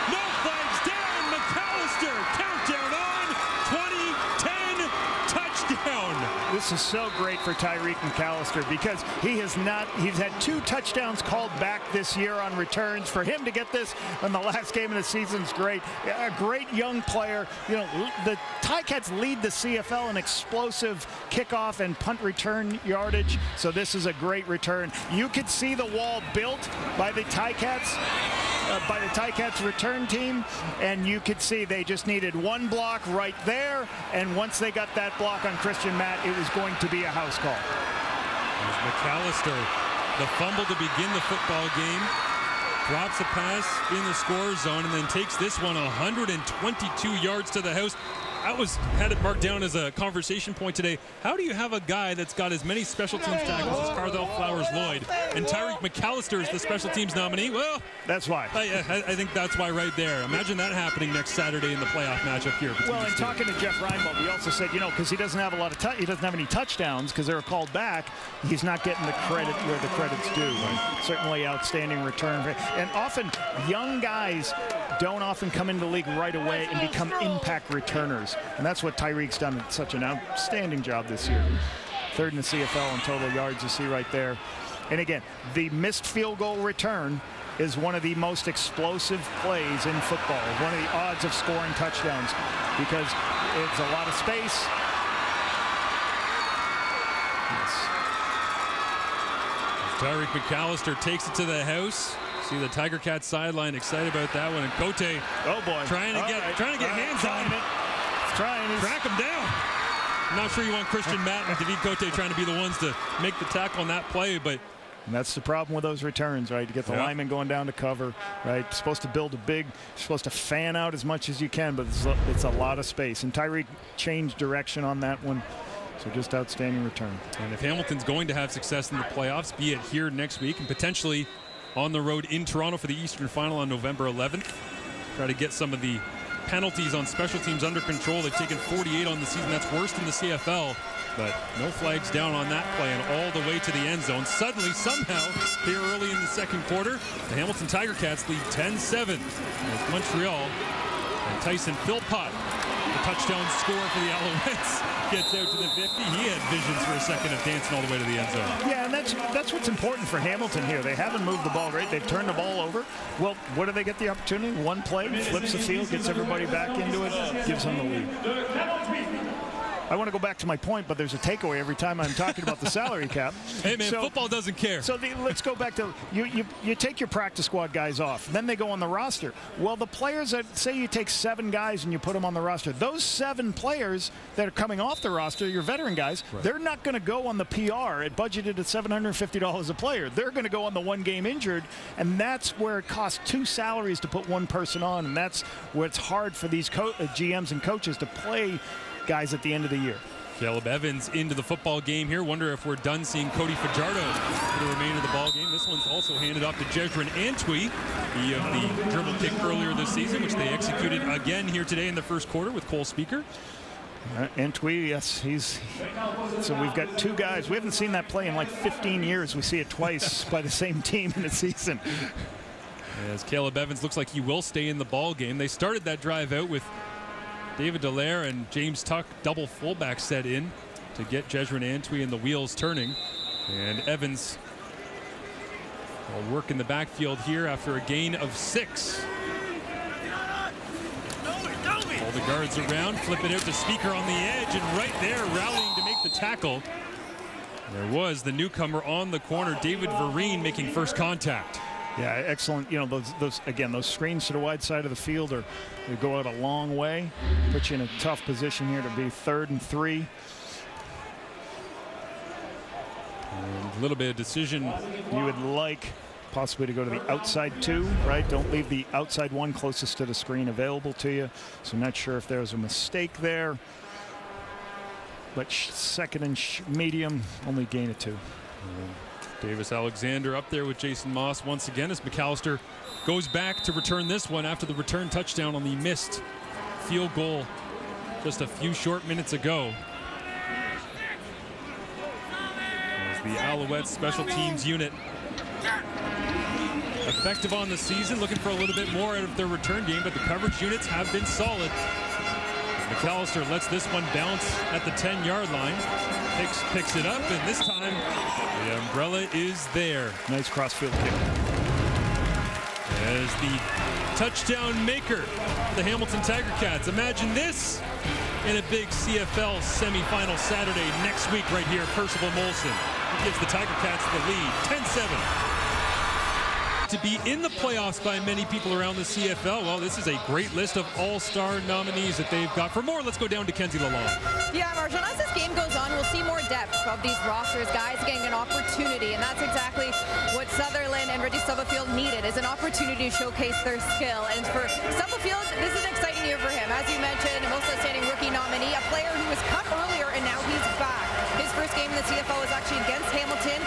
No flags down. McAllister, countdown on. 20-10 touchdown. This is so great for Tyreek McAllister because he's had 2 touchdowns called back this year on returns. For him to get this in the last game of the season is great. A great young player. You know, the Ticats lead the CFL in explosive kickoff and punt return yardage. So this is a great return. You could see the wall built by the Ticats. By the Ticats return team, and you could see they just needed one block right there, and once they got that block on Christian Matt, it was going to be a house call. There's McAllister, the fumble to begin the football game, drops a pass in the score zone, and then takes this one 122 yards to the house. I had it marked down as a conversation point today. How do you have a guy that's got as many special teams tackles as Carzel Flowers-Lloyd and Tyreek McAllister is the special teams nominee? Well, that's why. I think that's why right there. Imagine that happening next Saturday in the playoff matchup here. Well, and talking to Jeff Reinbold, he also said, you know, because he doesn't have a lot of he doesn't have any touchdowns because they were called back. He's not getting the credit where the credit's due. Right? Certainly outstanding return. And often young guys don't often come into the league right away and become impact returners. And that's what Tyreek's done such an outstanding job this year. 3rd in the CFL in total yards, you see right there. And again, the missed field goal return is one of the most explosive plays in football, one of the odds of scoring touchdowns, because it's a lot of space. Tyreek McAllister takes it to the house. See the Tiger Cats sideline excited about that one, and Cote trying to get hands on it. Track him down. I'm not sure you want Christian Matt and David Cote trying to be the ones to make the tackle on that play, but and that's the problem with those returns, right? To get the lineman going down to cover, right? You're supposed to build you're supposed to fan out as much as you can, but it's a lot of space. And Tyreek changed direction on that one. So just outstanding return. And if Hamilton's going to have success in the playoffs, be it here next week and potentially on the road in Toronto for the Eastern Final on November 11th, try to get some of the penalties on special teams under control. They've taken 48 on the season. That's worst in the CFL. But no flags down on that play and all the way to the end zone. Suddenly, somehow, here early in the second quarter, the Hamilton Tiger Cats lead 10-7 as Montreal and Tyson Philpott, the touchdown scorer for the Alouettes, gets out to the 50. He had visions for a second of dancing all the way to the end zone. Yeah, and that's what's important for Hamilton here. They haven't moved the ball right. They've turned the ball over. Well, what do they get the opportunity? One play, flips the field, gets everybody back into it, gives them the lead. I want to go back to my point, but there's a takeaway every time I'm talking about the salary cap. Hey, man, football doesn't care. So let's go back to, you take your practice squad guys off. Then they go on the roster. Well, the players that, say you take 7 guys and you put them on the roster, those 7 players that are coming off the roster, your veteran guys, they're not going to go on the PR at budgeted at $750 a player. They're going to go on the 1 game injured, and that's where it costs 2 salaries to put 1 person on, and that's where it's hard for these GMs and coaches to play guys at the end of the year. Caleb Evans into the football game here. Wonder if we're done seeing Cody Fajardo for the remainder of the ball game. This one's also handed off to Jezrin Antwi. He of the dribble kick earlier this season, which they executed again here today in the first quarter with Cole Speaker. Antwi, yes, so we've got 2 guys. We haven't seen that play in like 15 years. We see it twice by the same team in a season. As Caleb Evans looks like he will stay in the ball game. They started that drive out with David Dallaire and James Tuck double fullback set in to get Jezrin Antwi and the wheels turning. And Evans will work in the backfield here after a gain of 6. All the guards around, flip it out to Speaker on the edge, and right there rallying to make the tackle. There was the newcomer on the corner, David Vereen, making first contact. Yeah, excellent. You know, those screens to the wide side of the field they go out a long way. Put you in a tough position here to be 3rd and 3. And a little bit of decision. You would like possibly to go to the outside 2, right? Don't leave the outside 1 closest to the screen available to you. So not sure if there's a mistake there. But 2nd and medium, only gain of 2. Davis Alexander up there with Jason Moss once again as McAllister goes back to return this one after the return touchdown on the missed field goal just a few short minutes ago. As the Alouettes special teams unit effective on the season, looking for a little bit more out of their return game, but the coverage units have been solid. McAllister lets this one bounce at the 10-yard line. Picks it up, and this time the umbrella is there. Nice crossfield kick. As the touchdown maker for the Hamilton Tiger Cats. Imagine this in a big CFL semifinal Saturday next week right here. Percival Molson gives the Tiger Cats the lead, 10-7. To be in the playoffs by many people around the CFL, well, this is a great list of all-star nominees that they've got. For more, let's go down to Kenzie Lalonde. Yeah, Marshall, as this game goes on, we'll see more depth of these rosters, guys getting an opportunity, and that's exactly what Sutherland and Reggie Stubblefield needed, is an opportunity to showcase their skill. And for Stubblefield, this is an exciting year for him. As you mentioned, most outstanding rookie nominee, a player who was cut earlier, and now he's back. His first game in the CFL was actually against Hamilton,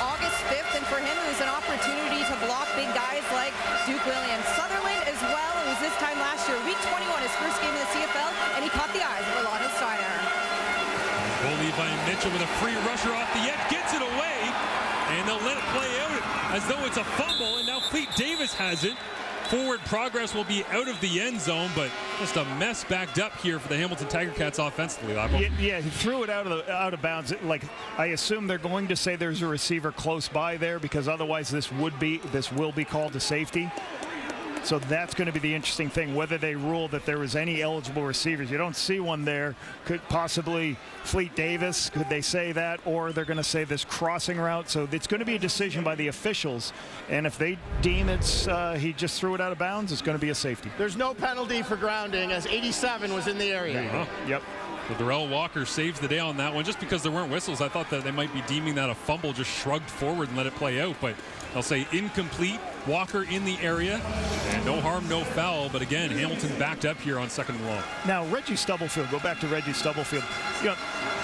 August 5th, and for him, it was an opportunity to block big guys like Duke Williams. Sutherland as well, it was this time last year, week 21, his first game in the CFL, and he caught the eyes of Alana Steiner. Well, Levi Mitchell with a free rusher off the edge, gets it away, and they'll let it play out as though it's a fumble, and now Fleet Davis has it. forward progress will be out of the end zone, but just a mess backed up here for the Hamilton Tiger Cats offensively. Yeah, he threw it out of bounds. Like, I assume they're going to say there's a receiver close by there, because otherwise this will be called a safety. So that's going to be the interesting thing, whether they rule that there was any eligible receivers. You don't see one there. Could possibly Fleet Davis, could they say that? Or they're going to say this crossing route. So it's going to be a decision by the officials. And if they deem it's he just threw it out of bounds, it's going to be a safety. There's no penalty for grounding, as 87 was in the area. Yeah. Yep. So Darrell Walker saves the day on that one. Just because there weren't whistles, I thought that they might be deeming that a fumble, just shrugged forward and let it play out. But they'll say incomplete. Walker in the area, and no harm, no foul. But again, Hamilton backed up here on second and long. Now, Reggie Stubblefield, go back to Reggie Stubblefield. You know,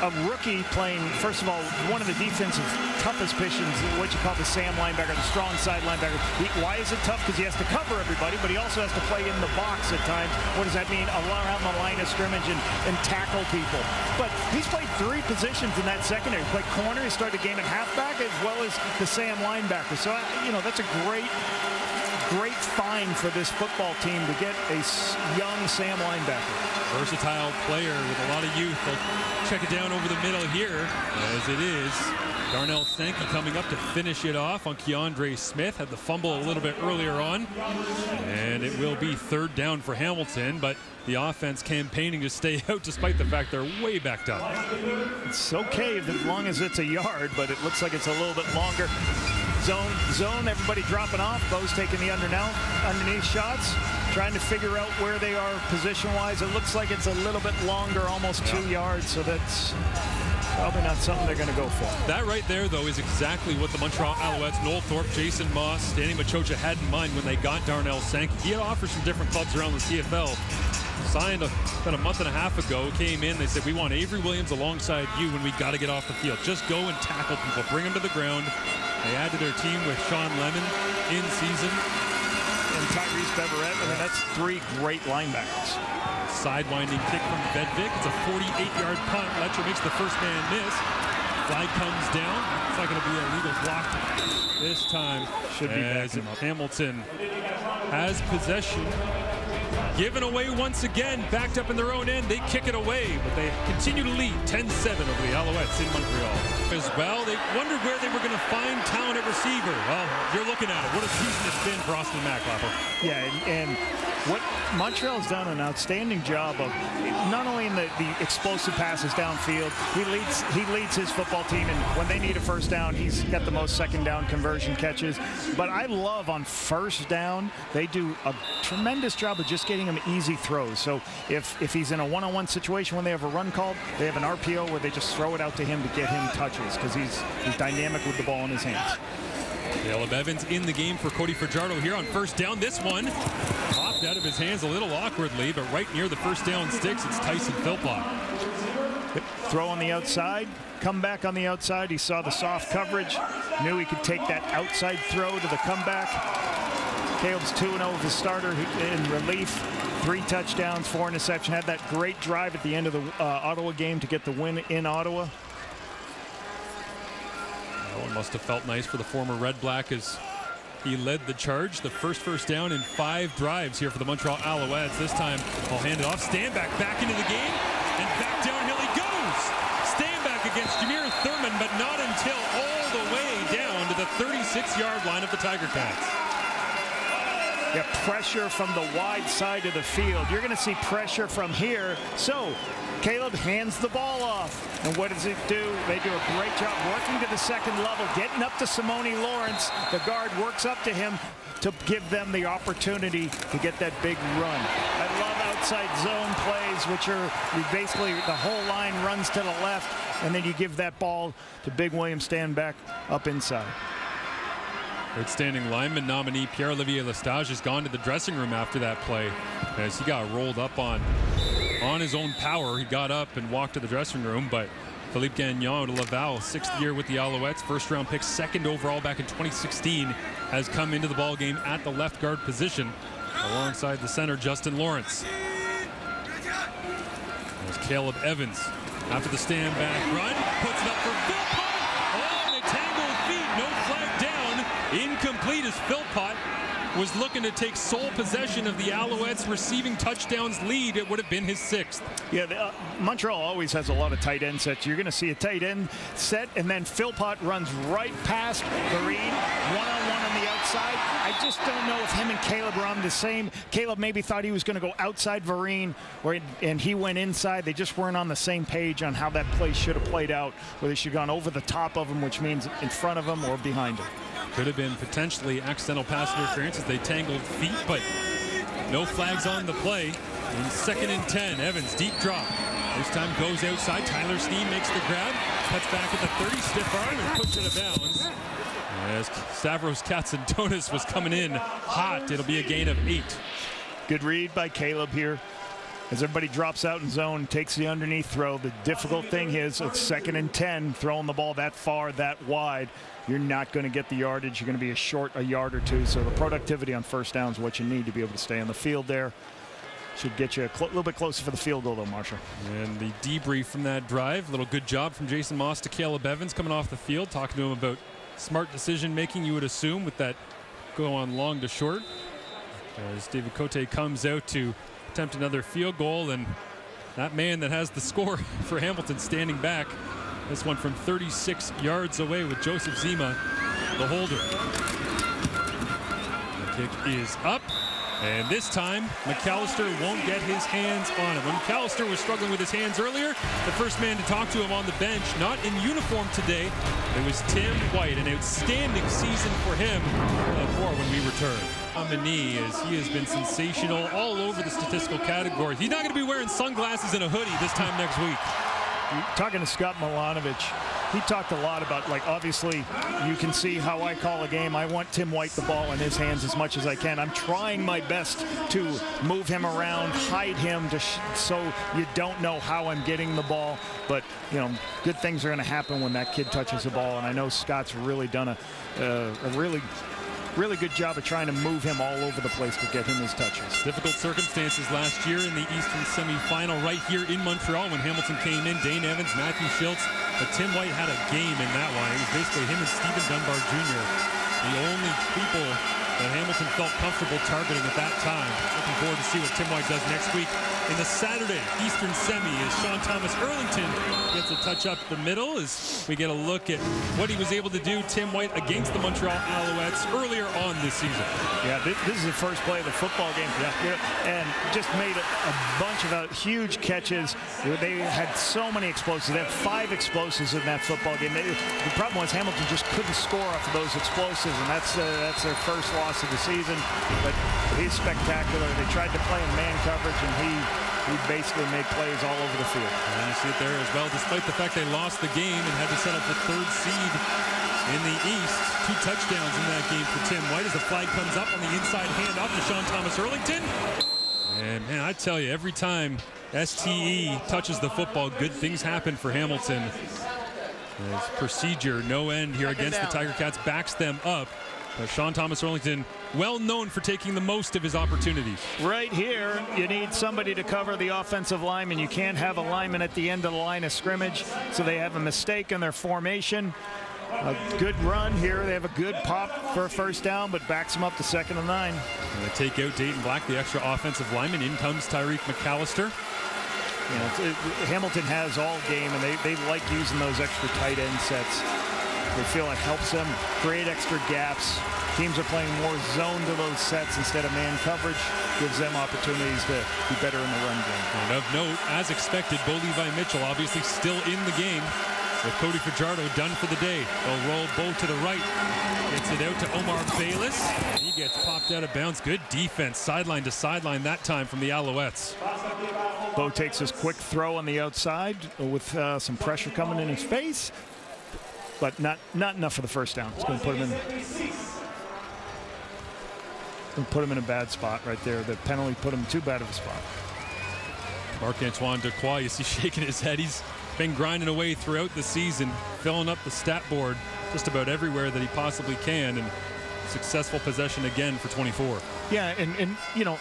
a rookie playing, first of all, one of the defensive toughest positions, what you call the Sam linebacker, the strong side linebacker. Why is it tough? Because he has to cover everybody, but he also has to play in the box at times. What does that mean? Around the line of scrimmage and tackle people. But he's played 3 positions in that secondary. He played corner, he started the game at halfback, as well as the Sam linebacker. So, you know, that's a great find for this football team to get a young Sam linebacker. Versatile player with a lot of youth. They'll check it down over the middle here, as it is. Darnell Sankey coming up to finish it off on Keandre Smith. Had the fumble a little bit earlier on. And it will be third down for Hamilton, but the offense campaigning to stay out despite the fact they're way backed up. It's okay as long as it's a yard, but it looks like it's a little bit longer. Zone, everybody dropping off. Bo's taking the underneath shots, trying to figure out where they are position-wise. It looks like it's a little bit longer, almost 2 yards, so that's probably not something they're going to go for. That right there, though, is exactly what the Montreal Alouettes, Noel Thorpe, Jason Moss, Danny Machocha had in mind when they got Darnell Sankey. He had offers from different clubs around the CFL. Signed about a month and a half ago, came in, they said, we want Avery Williams alongside you when we got to get off the field. Just go and tackle people, bring them to the ground. They add to their team with Sean Lemon in season. And Tyrese Beverett. I mean, that's 3 great linebackers. Sidewinding kick from Vedvik. It's a 48-yard punt. Letcher makes the first man miss. Flag comes down. It's not going to be a legal block this time. Should be as Hamilton has possession. Given away once again, backed up in their own end. They kick it away, but they continue to lead 10-7 over the Alouettes in Montreal. As well, they wondered where they were going to find talent at receiver. Well, you're looking at it. What a season it's been for Austin McLapper. Yeah, and what Montreal's done an outstanding job of, not only in the explosive passes downfield, he leads his football team, and when they need a first down, he's got the most second down conversion catches. But I love on first down, they do a tremendous job of just getting him easy throws. So if he's in a one-on-one situation when they have a run called, they have an RPO where they just throw it out to him to get him touches, because he's dynamic with the ball in his hands. Caleb Evans in the game for Cody Fajardo here on first down. This one popped out of his hands a little awkwardly, but right near the first down sticks, it's Tyson Philpott. Throw on the outside, come back on the outside. He saw the soft coverage, knew he could take that outside throw to the comeback. Caleb's 2-0 as a starter in relief. 3 touchdowns, 4 interceptions. Had that great drive at the end of the Ottawa game to get the win in Ottawa. That one must have felt nice for the former Red Black as he led the charge. The first down in 5 drives here for the Montreal Alouettes. This time, I'll hand it off. Stanback back into the game, and back downhill he goes. Stanback against Jameer Thurman, but not until all the way down to the 36-yard line of the Tiger Cats. Yeah, pressure from the wide side of the field. You're going to see pressure from here. So Caleb hands the ball off. And what does it do? They do a great job working to the second level, getting up to Simone Lawrence. The guard works up to him to give them the opportunity to get that big run. I love outside zone plays, which are basically the whole line runs to the left, and then you give that ball to Big William Stanback up inside. Outstanding lineman nominee Pierre-Olivier Lestage has gone to the dressing room after that play as he got rolled up on his own power. He got up and walked to the dressing room, but Philippe Gagnon de Laval, 6th year with the Alouettes, first-round pick, 2nd overall back in 2016, has come into the ball game at the left guard position alongside the center Justin Lawrence. There's Caleb Evans after the stand back run, puts it up for Philpott. Oh, and a tangled feet, no flag down. Incomplete as Philpott was looking to take sole possession of the Alouettes receiving touchdowns lead. It would have been his 6th. Yeah, Montreal always has a lot of tight end sets. You're going to see a tight end set, and then Philpott runs right past Vereen, one-on-one on the outside. I just don't know if him and Caleb were on the same. Caleb maybe thought he was going to go outside Vereen, and he went inside. They just weren't on the same page on how that play should have played out, where they should have gone over the top of him, which means in front of him or behind him. Could have been potentially accidental pass interference as they tangled feet, but no flags on the play. In 2nd and 10, Evans deep drop. This time goes outside. Tyler Steen makes the grab, cuts back at the 30, stiff arm, and puts it out of bounds. As Stavros Katsantonis was coming in hot, it'll be a gain of 8. Good read by Caleb here. As everybody drops out in zone, takes the underneath throw. The difficult thing is it's 2nd and 10, throwing the ball that far, that wide. You're not going to get the yardage. You're going to be short a yard or two. So the productivity on first down is what you need to be able to stay on the field there. Should get you a little bit closer for the field goal, though, Marshall. And the debrief from that drive, a little good job from Jason Moss to Caleb Evans coming off the field, talking to him about smart decision making, you would assume, with that go on long to short. As David Cote comes out to attempt another field goal, and that man that has the score for Hamilton standing back. This one from 36 yards away with Joseph Zima, the holder. The kick is up, and this time McAllister won't get his hands on it. When McAllister was struggling with his hands earlier, the first man to talk to him on the bench, not in uniform today, it was Tim White. An outstanding season for him. More when we return. Nominee, as he has been sensational all over the statistical categories. He's not going to be wearing sunglasses and a hoodie this time next week. Talking to Scott Milanovic, he talked a lot about, like, obviously you can see how I call a game. I want Tim White the ball in his hands as much as I can. I'm trying my best to move him around, hide him, so you don't know how I'm getting the ball. But, you know, good things are going to happen when that kid touches the ball. And I know Scott's really done a really good job of trying to move him all over the place to get him his touches. Difficult circumstances last year in the Eastern semifinal right here in Montreal when Hamilton came in. Dane Evans, Matthew Schultz, but Tim White had a game in that one. It was basically him and Stephen Dunbar Jr. the only people that Hamilton felt comfortable targeting at that time. Looking forward to see what Tim White does next week in the Saturday Eastern Semi as Sean Thomas Earlington gets a touch up the middle as we get a look at what he was able to do, Tim White, against the Montreal Alouettes earlier on this season. Yeah, this is the first play of the football game. Yeah. And just made a bunch of huge catches. They had so many explosives. They had 5 explosives in that football game. The problem was Hamilton just couldn't score off of those explosives, and that's their first loss of the season. But he's spectacular. They tried to play in man coverage, and he basically made plays all over the field. And you see it there as well, despite the fact they lost the game and had to settle for 3rd seed in the East. 2 touchdowns in that game for Tim White as the flag comes up on the inside handoff to Sean Thomas Earlington. And man, I tell you, every time STE touches the football, good things happen for Hamilton. As procedure, no end here against the Tiger Cats, backs them up. But Sean Thomas Earlington, well known for taking the most of his opportunities. Right here, you need somebody to cover the offensive lineman. You can't have a lineman at the end of the line of scrimmage, so they have a mistake in their formation. A good run here. They have a good pop for a first down, but backs them up to 2nd and 9. And they take out Dayton Black, the extra offensive lineman. In comes Tyreek McAllister. You know, Hamilton has all game, and they like using those extra tight end sets. They feel it helps them create extra gaps. Teams are playing more zone to those sets instead of man coverage. Gives them opportunities to be better in the run game. And of note, as expected, Bo Levi Mitchell obviously still in the game with Cody Fajardo done for the day. They'll roll Bo to the right. Gets it out to Omar Bayless. He gets popped out of bounds. Good defense, sideline to sideline that time from the Alouettes. Bo takes his quick throw on the outside with some pressure coming in his face, but not enough for the first down. It's going to put him in a bad spot right there. The penalty put him too bad of a spot. Marc-Antoine Dequoy, you see shaking his head. He's been grinding away throughout the season, filling up the stat board just about everywhere that he possibly can, and successful possession again for 24. Yeah, and you know,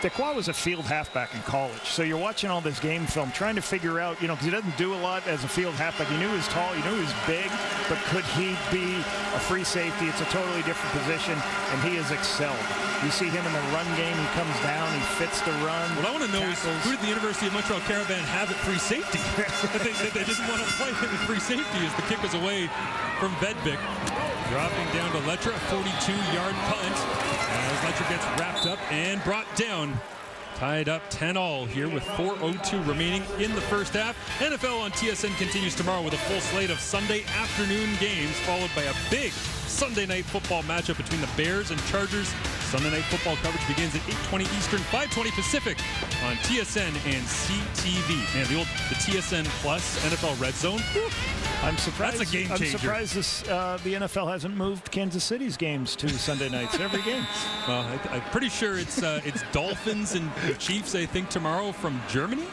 Dequoy was a field halfback in college, so you're watching all this game film, trying to figure out, because he doesn't do a lot as a field halfback. You knew he was tall, you knew he was big, but could he be a free safety? It's a totally different position, and he has excelled. You see him in the run game, he comes down, he fits the run. What I want to know is, who did the University of Montreal Caravan have at free safety? that they didn't want to play him at free safety as the kick is away from Vedvik. Dropping down to Letcher, a 42-yard punt. As Letcher gets wrapped up and brought down. Tied up 10-all here with 4:02 remaining in the first half. NFL on TSN continues tomorrow with a full slate of Sunday afternoon games, followed by a big Sunday night football matchup between the Bears and Chargers. Sunday night football coverage begins at 8:20 Eastern, 5:20 Pacific on TSN and CTV. Man, the TSN Plus NFL Red Zone. Whew. I'm surprised. That's a game changer. I'm surprised the NFL hasn't moved Kansas City's games to Sunday nights. Every game. Well, I'm pretty sure it's Dolphins and Chiefs, I think, tomorrow from Germany.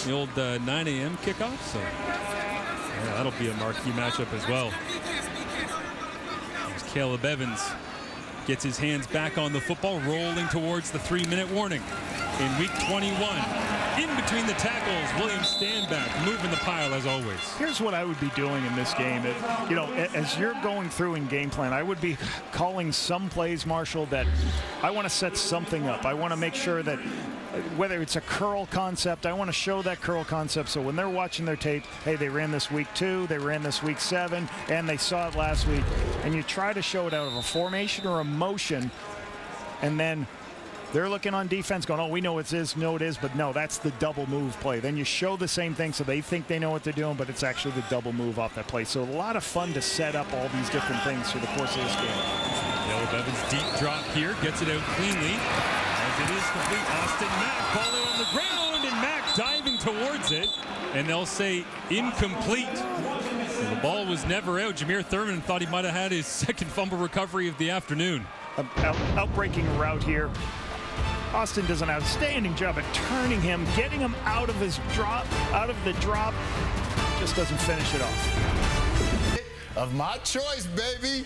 The old 9 a.m. kickoff. So yeah, that'll be a marquee matchup as well. There's Caleb Evans. Gets his hands back on the football, rolling towards the 3-minute warning. In week 21, in between the tackles, William Stanback moving the pile as always. Here's what I would be doing in this game. As you're going through in game plan, I would be calling some plays, Marshall, that I want to set something up. I want to make sure that whether it's a curl concept, I want to show that curl concept so when they're watching their tape, hey, they ran this week 2, they ran this week 7, and they saw it last week. And you try to show it out of a formation or a motion, and then they're looking on defense going, oh, we know it is, but no, that's the double move play. Then you show the same thing so they think they know what they're doing, but it's actually the double move off that play. So a lot of fun to set up all these different things through the course of this game. Caleb Evans deep drop here, gets it out cleanly. As it is complete, Austin Mack ball out on the ground, and Mack diving towards it, and they'll say incomplete. So the ball was never out. Jameer Thurman thought he might have had his second fumble recovery of the afternoon. Outbreaking route here. Austin does an outstanding job at turning him, getting him out of his drop, just doesn't finish it off. Of my choice, baby.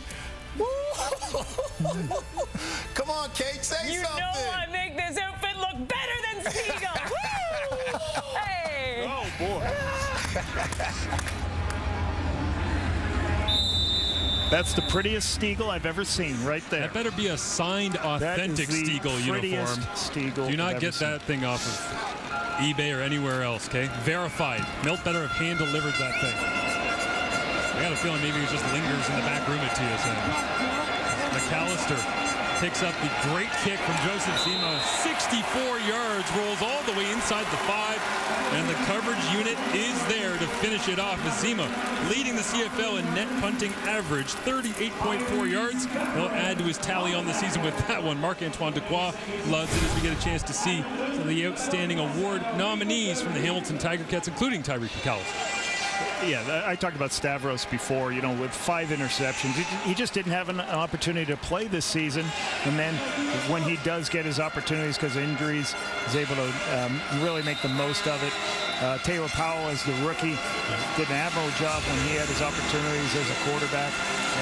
Come on, Kate, say you something. You know I make this outfit look better than Stiegel. Woo! Hey! Oh, boy. That's the prettiest Stiegel I've ever seen right there. That better be a signed, authentic Stiegel uniform. Stiegel Do not get that thing off of eBay or anywhere else, okay? Verified. Milt better have hand-delivered that thing. I got a feeling maybe he just lingers in the back room at TSN. McAllister picks up the great kick from Joseph Zima. 64 yards, rolls all the way inside the 5, and the coverage unit is there to finish it off. As Zima leading the CFL in net punting average, 38.4 yards. He'll add to his tally on the season with that one. Marc-Antoine Dequoy loves it as we get a chance to see some of the outstanding award nominees from the Hamilton Tiger Cats, including Tyreek McAllister. Yeah, I talked about Stavros before, with 5 interceptions. He just didn't have an opportunity to play this season. And then when he does get his opportunities because of injuries, he's able to really make the most of it. Taylor Powell, as the rookie, did an admirable job when he had his opportunities as a quarterback.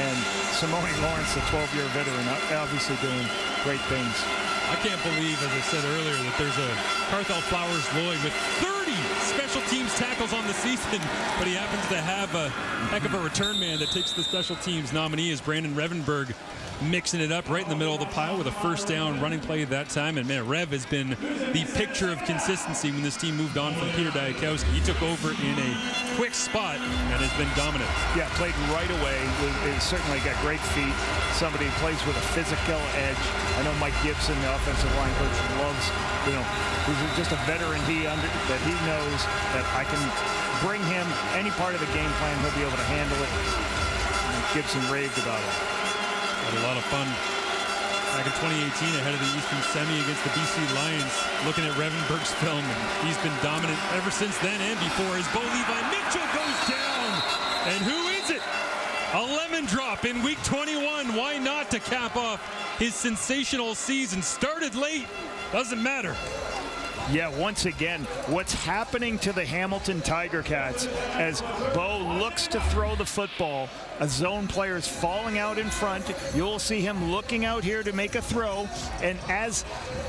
And Simone Lawrence, the 12-year veteran, obviously doing great things. I can't believe, as I said earlier, that there's a Carthel Flowers Lloyd with 30 special teams tackles on the season, but he happens to have a heck of a return man that takes the special teams nominee as Brandon Revenberg, mixing it up right in the middle of the pile with a first down running play at that time. And man, Rev has been the picture of consistency when this team moved on from Peter Diakowski. He took over in a quick spot and has been dominant. Yeah, played right away. He's certainly got great feet. Somebody who plays with a physical edge. I know Mike Gibson, the offensive line coach, loves, he's just a veteran that he knows that I can bring him any part of the game plan, he'll be able to handle it. And Gibson raved about it. Had a lot of fun back in 2018 ahead of the Eastern Semi against the BC Lions, looking at Revenberg's film, and he's been dominant ever since then and before as Bo Levi Mitchell goes down. And who is it? A lemon drop in week 21. Why not to cap off his sensational season? Started late, doesn't matter. Yeah, once again, what's happening to the Hamilton Tiger Cats as Bo looks to throw the football, a zone player is falling out in front. You'll see him looking out here to make a throw, and as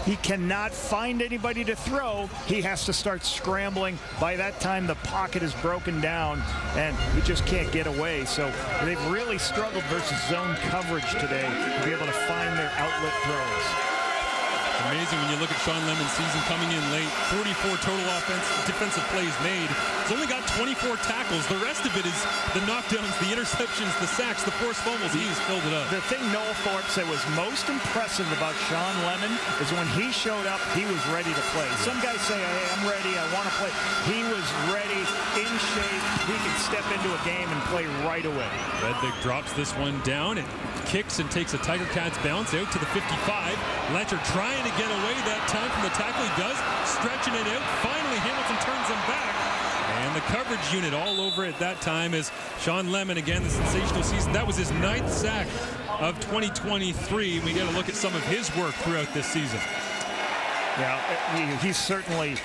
he cannot find anybody to throw, he has to start scrambling. By that time, the pocket is broken down, and he just can't get away. So they've really struggled versus zone coverage today to be able to find their outlet throws. Amazing when you look at Sean Lemon's season coming in late. 44 total defensive plays made. He's only got 24 tackles. The rest of it is the knockdowns, the interceptions, the sacks, the forced fumbles. He's filled it up. The thing Noel Thorpe said was most impressive about Sean Lemon is when he showed up, he was ready to play. Some guys say, hey, I'm ready, I want to play. He was ready, in shape. He could step into a game and play right away. Reddick drops this one down and kicks and takes a Tiger Cats bounce out to the 55. Letcher trying to get away that time from the tackle. He does, stretching it out. Finally, Hamilton turns him back. And the coverage unit all over it that time as Sean Lemon, again, the sensational season. That was his 9th sack of 2023. We get a look at some of his work throughout this season. Yeah, he's certainly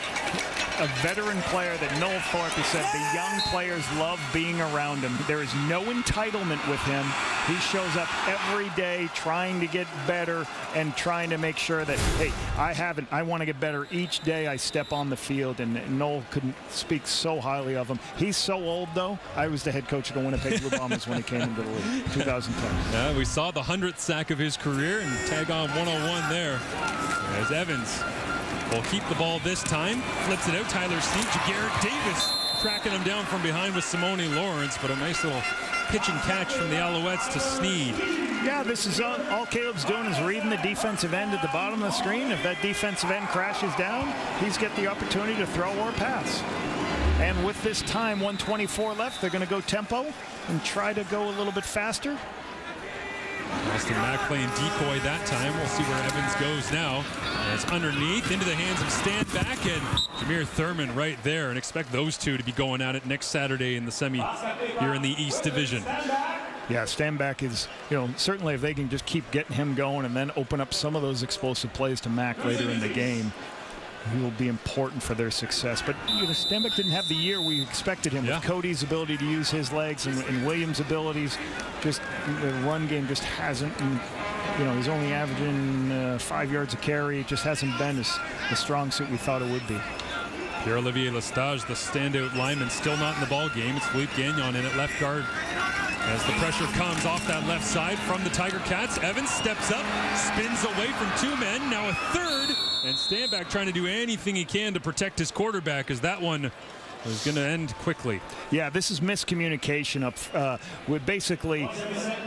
a veteran player that Noel Thorpe has said the young players love being around him. There is no entitlement with him. He shows up every day trying to get better and trying to make sure that, hey, I want to get better each day I step on the field, and Noel couldn't speak so highly of him. He's so old, though. I was the head coach of the Winnipeg Blue Bombers when he came into the league, 2010. Yeah, we saw the 100th sack of his career and tag on 101 there as Evans will keep the ball this time. Flips it out. Tyler Snead. Jagarrett Davis tracking him down from behind with Simone Lawrence, but a nice little pitch and catch from the Alouettes to Snead. Yeah, this is all Caleb's doing is reading the defensive end at the bottom of the screen. If that defensive end crashes down, he's got the opportunity to throw or pass. And with this time, 1:24 left, they're going to go tempo and try to go a little bit faster. Austin Mack playing decoy that time. We'll see where Evans goes now. As underneath into the hands of Standback and Jameer Thurman right there, and expect those two to be going at it next Saturday in the semi here in the East Division. Yeah, Standback is, certainly if they can just keep getting him going and then open up some of those explosive plays to Mack later in the game, he will be important for their success. But Stenbeck didn't have the year we expected him. Yeah. With Cody's ability to use his legs and Williams' abilities, just the run game just hasn't. And, he's only averaging 5 yards a carry. It just hasn't been the strong suit we thought it would be. Pierre-Olivier Lestage, the standout lineman, still not in the ball game. It's Philippe Gagnon in at left guard. As the pressure comes off that left side from the Tiger Cats, Evans steps up, spins away from 2 men, now a third, and Standback trying to do anything he can to protect his quarterback, as that one was going to end quickly. Yeah, this is miscommunication with basically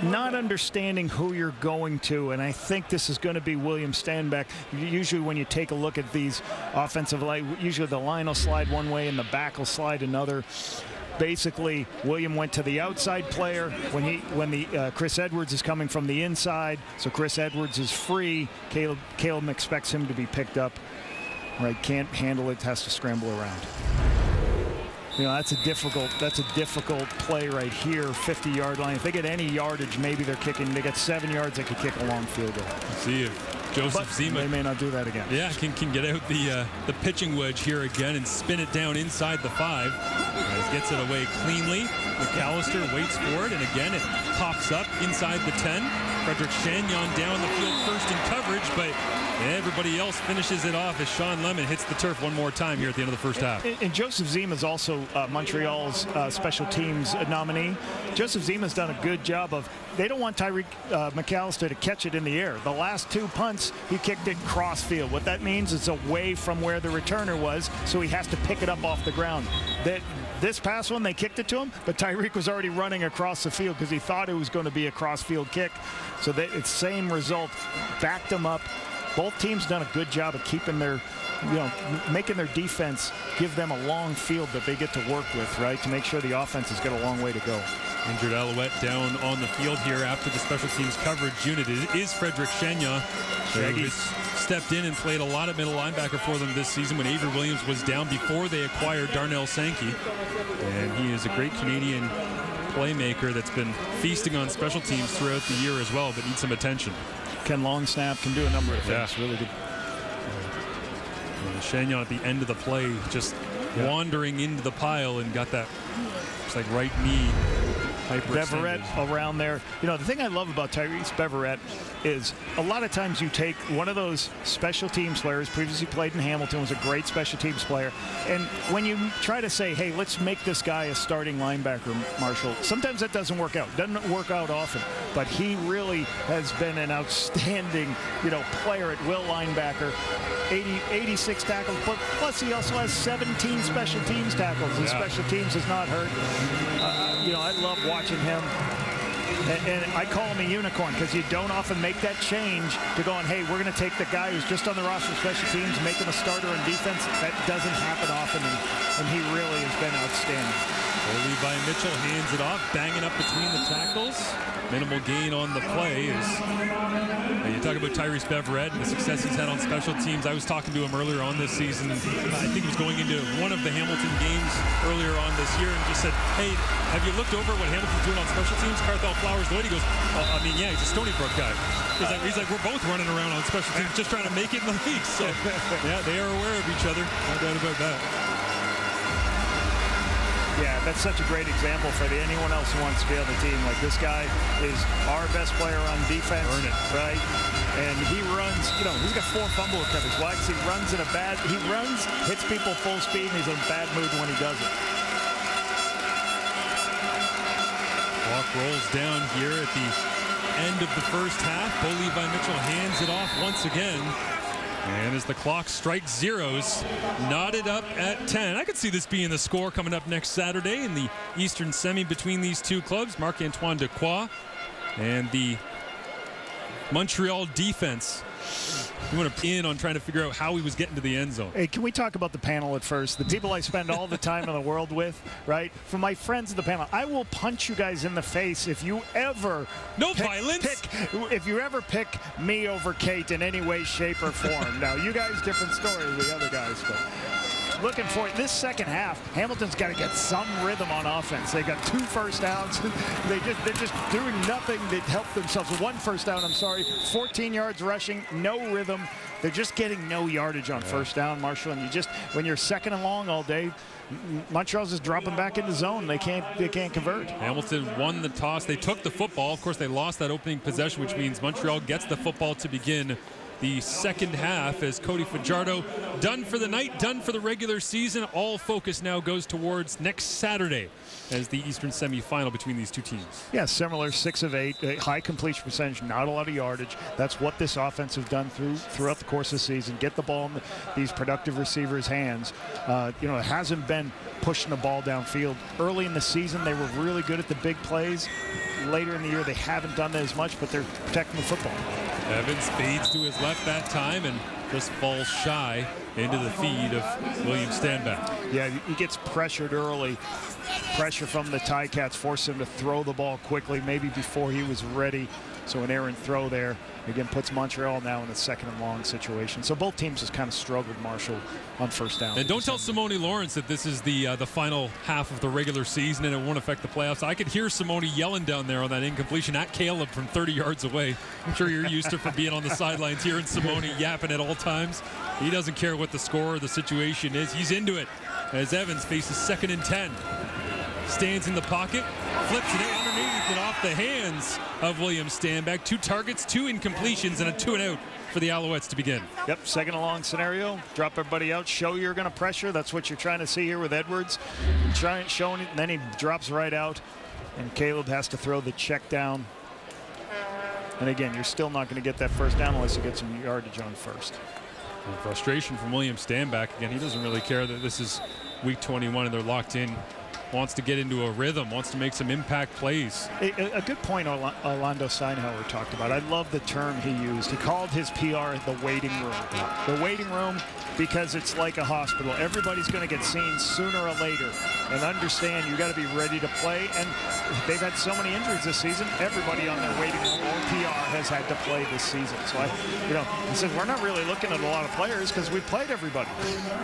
not understanding who you're going to, and I think this is going to be William Standback. Usually when you take a look at these offensive line, usually the line will slide one way and the back will slide another. Basically, William went to the outside player when the Chris Edwards is coming from the inside, so Chris Edwards is free. Caleb expects him to be picked up. Right, can't handle it, has to scramble around. That's a difficult play right here, 50-yard line. If they get any yardage, maybe they're kicking. They get 7 yards, they could kick a long field goal. Let's see if Joseph Zima, they may not do that again. Yeah, can get out the pitching wedge here again and spin it down inside the 5. As gets it away cleanly. McAllister waits for it, and again it pops up inside the 10. Frederick Chagnon down the field first in coverage, but everybody else finishes it off as Sean Lemon hits the turf one more time here at the end of the first half. And Joseph Zima is also Montreal's special teams nominee. Joseph Zima's done a good job of, they don't want Tyreek McAllister to catch it in the air. The last 2 punts, he kicked it cross field. What that means is away from where the returner was, so he has to pick it up off the ground. This past one, they kicked it to him, but Tyreek was already running across the field because he thought it was going to be a cross-field kick. So it's same result, backed him up. Both teams done a good job of keeping their, making their defense give them a long field that they get to work with, right, to make sure the offense has got a long way to go. Injured Alouette down on the field here after the special teams coverage unit is Frederick Chagnon. Shaggy stepped in and played a lot of middle linebacker for them this season when Avery Williams was down before they acquired Darnell Sankey. And he is a great Canadian playmaker that's been feasting on special teams throughout the year as well, but needs some attention. Ken Longsnap can do a number of things. Yeah. Really good. Chagnon at the end of the play just wandering into the pile and got that like right knee Beverette around there. You know, the thing I love about Tyrese Beverette is a lot of times you take one of those special teams players, previously played in Hamilton, was a great special teams player, and when you try to say, hey, let's make this guy a starting linebacker, Marshall, sometimes that doesn't work out. Doesn't work out often, but he really has been an outstanding, player at will linebacker. 86 tackles, but plus he also has 17 special teams tackles. His special teams is not hurt. I love watching him. And I call him a unicorn because you don't often make that change to going, hey, we're going to take the guy who's just on the roster of special teams, make him a starter in defense. That doesn't happen often, and he really has been outstanding. Levi Mitchell hands it off, banging up between the tackles. Minimal gain on the play. You talk about Tyrese Beverette and the success he's had on special teams. I was talking to him earlier on this season. I think he was going into one of the Hamilton games earlier on this year and just said, hey, have you looked over what Hamilton's doing on special teams? Carthel Flowers Lloyd, he goes, he's a Stony Brook guy. He's like, we're both running around on special teams just trying to make it in the league. So, yeah, they are aware of each other. No doubt about that. Yeah, that's such a great example for anyone else who wants to be on the team. Like, this guy is our best player on defense, right? And he runs, he's got 4 fumble recoveries. Why? Because he runs, hits people full speed, and he's in a bad mood when he does it. Clock rolls down here at the end of the first half. Bo Levi Mitchell hands it off once again. And as the clock strikes zeros, knotted up at 10. I could see this being the score coming up next Saturday in the Eastern Semi between these two clubs. Marc-Antoine Dequoy and the Montreal defense. You want to in on trying to figure out how he was getting to the end zone. Hey, can we talk about the panel at first? The people I spend all the time in the world with, right? For my friends of the panel, I will punch you guys in the face if you ever if you ever pick me over Kate in any way, shape, or form. Now, you guys, different story than the other guys, but looking for this second half, Hamilton's got to get some rhythm on offense. They got 2 first downs. They're just doing nothing to help themselves. 1 first down, 14 yards rushing, no rhythm. They're just getting no yardage on first down, Marshall. And when you're second and long all day, Montreal's just dropping back into zone. They can't convert. Hamilton won the toss. They took the football. Of course, they lost that opening possession, which means Montreal gets the football to begin the second half as Cody Fajardo done for the night, done for the regular season. All focus now goes towards next Saturday as the Eastern semifinal between these two teams. Yeah, similar, 6 of 8, high completion percentage, not a lot of yardage. That's what this offense has done throughout the course of the season. Get the ball in these productive receivers' hands. It hasn't been pushing the ball downfield. Early in the season, they were really good at the big plays. Later in the year, they haven't done that as much, but they're protecting the football. Evans fades to his left that time and just falls shy into the feed of William Stanback. Yeah, he gets pressured early. Pressure from the Ticats forced him to throw the ball quickly, maybe before he was ready. So an errant throw there, again, puts Montreal now in a second and long situation. So both teams just kind of struggled, Marshall, on first down. And don't tell Simone Lawrence that this is the final half of the regular season and it won't affect the playoffs. I could hear Simone yelling down there on that incompletion at Caleb from 30 yards away. I'm sure you're used to from being on the sidelines here and Simone yapping at all times. He doesn't care what the score or the situation is. He's into it as Evans faces 2nd and 10. Stands in the pocket, flips it out underneath and off the hands of William Stanback. 2 targets, 2 incompletions, and a 2-and-out for the Alouettes to begin. Yep, second and long scenario. Drop everybody out, show you're going to pressure. That's what you're trying to see here with Edwards. Showing it, and then he drops right out, and Caleb has to throw the check down. And again, you're still not going to get that first down unless you get some yardage on first. And frustration from William Stanback. Again, he doesn't really care that this is week 21 and they're locked in. Wants to get into a rhythm, wants to make some impact plays. A good point Orlando Steinhauer talked about. I love the term he used. He called his PR the waiting room. The waiting room because it's like a hospital. Everybody's going to get seen sooner or later. And understand you got to be ready to play. And they've had so many injuries this season. Everybody on their waiting room or PR has had to play this season. So he said we're not really looking at a lot of players because we played everybody.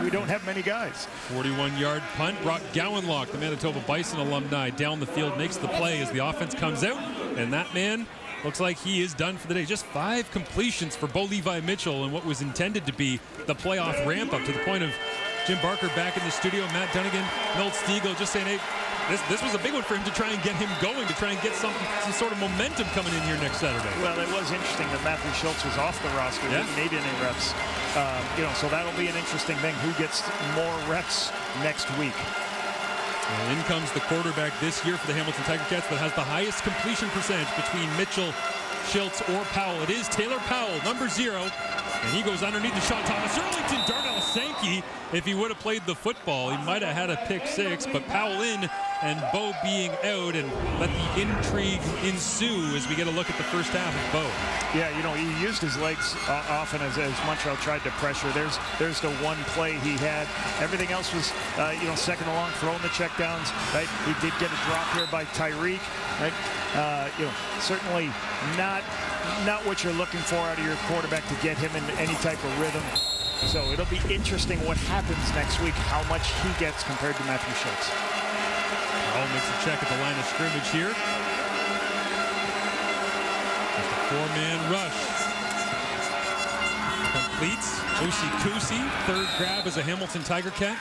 We don't have many guys. 41-yard punt. Brock Gowanlock, the Manitoba Bison alumni, down the field, makes the play as the offense comes out. And that man looks like he is done for the day. Just 5 completions for Bo Levi Mitchell in what was intended to be the playoff ramp up, to the point of Jim Barker back in the studio, Matt Dunnigan, Milt Stiegel just saying, hey, this was a big one for him to try and get him going, to try and get some sort of momentum coming in here next Saturday. Well, it was interesting that Matthew Schultz was off the roster. Didn't need any reps. So that'll be an interesting thing. Who gets more reps next week? Well, in comes the quarterback this year for the Hamilton Tiger Cats that has the highest completion percentage between Mitchell, Schultz, or Powell. It is Taylor Powell, number 0, and he goes underneath the shot. Thomas Earlington, Darnell Sankey, if he would have played the football, he might have had a pick 6, but Powell in and Bo being out, and let the intrigue ensue as we get a look at the first half of Bo. Yeah, he used his legs often as Montreal tried to pressure. There's the one play he had. Everything else was, second along, throwing the checkdowns. Right, he did get a drop here by Tyreek. Right, certainly not what you're looking for out of your quarterback to get him in any type of rhythm. So it'll be interesting what happens next week, how much he gets compared to Matthew Schultz. Powell makes a check at the line of scrimmage here. Just a 4-man rush. Completes. Kusi, third grab as a Hamilton Tiger Cat.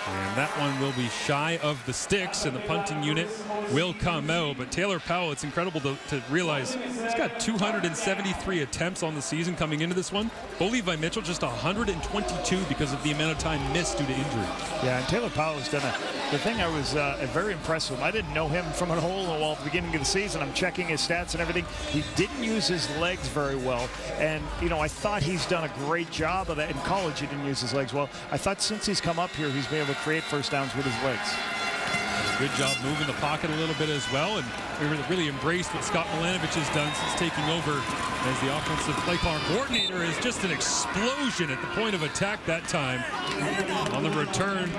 And that one will be shy of the sticks, and the punting unit will come out. But Taylor Powell, it's incredible to realize he's got 273 attempts on the season coming into this one. Bo Levi Mitchell just 122 because of the amount of time missed due to injury. Yeah, and Taylor Powell has done the thing I was very impressed with. I didn't know him from a hole in the wall at the beginning of the season. I'm checking his stats and everything. He didn't use his legs very well. And, I thought he's done a great job of that. In college, he didn't use his legs well. I thought since he's come up here, he's been able to create first downs with his legs. Good job moving the pocket a little bit as well, and we really embraced what Scott Milanovich has done since taking over as the offensive play caller coordinator. Is just an explosion at the point of attack that time. On the return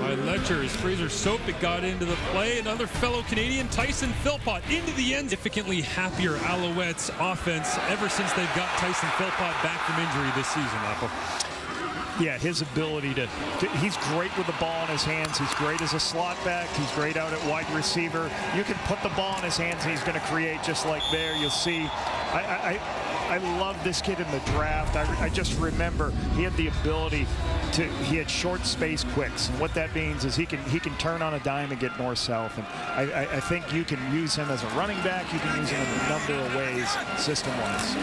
by Letcher, as Fraser Sopik got into the play. Another fellow Canadian, Tyson Philpott, into the end. Significantly happier Alouettes offense ever since they've got Tyson Philpott back from injury this season, Apple. Yeah, his ability he's great with the ball in his hands. He's great as a slot back. He's great out at wide receiver. You can put the ball in his hands and he's going to create just like there. You'll see. I love this kid in the draft. I just remember he had the ability he had short space quicks, and what that means is he can turn on a dime and get north-south. And I think you can use him as a running back. You can use him in a number of ways system-wise.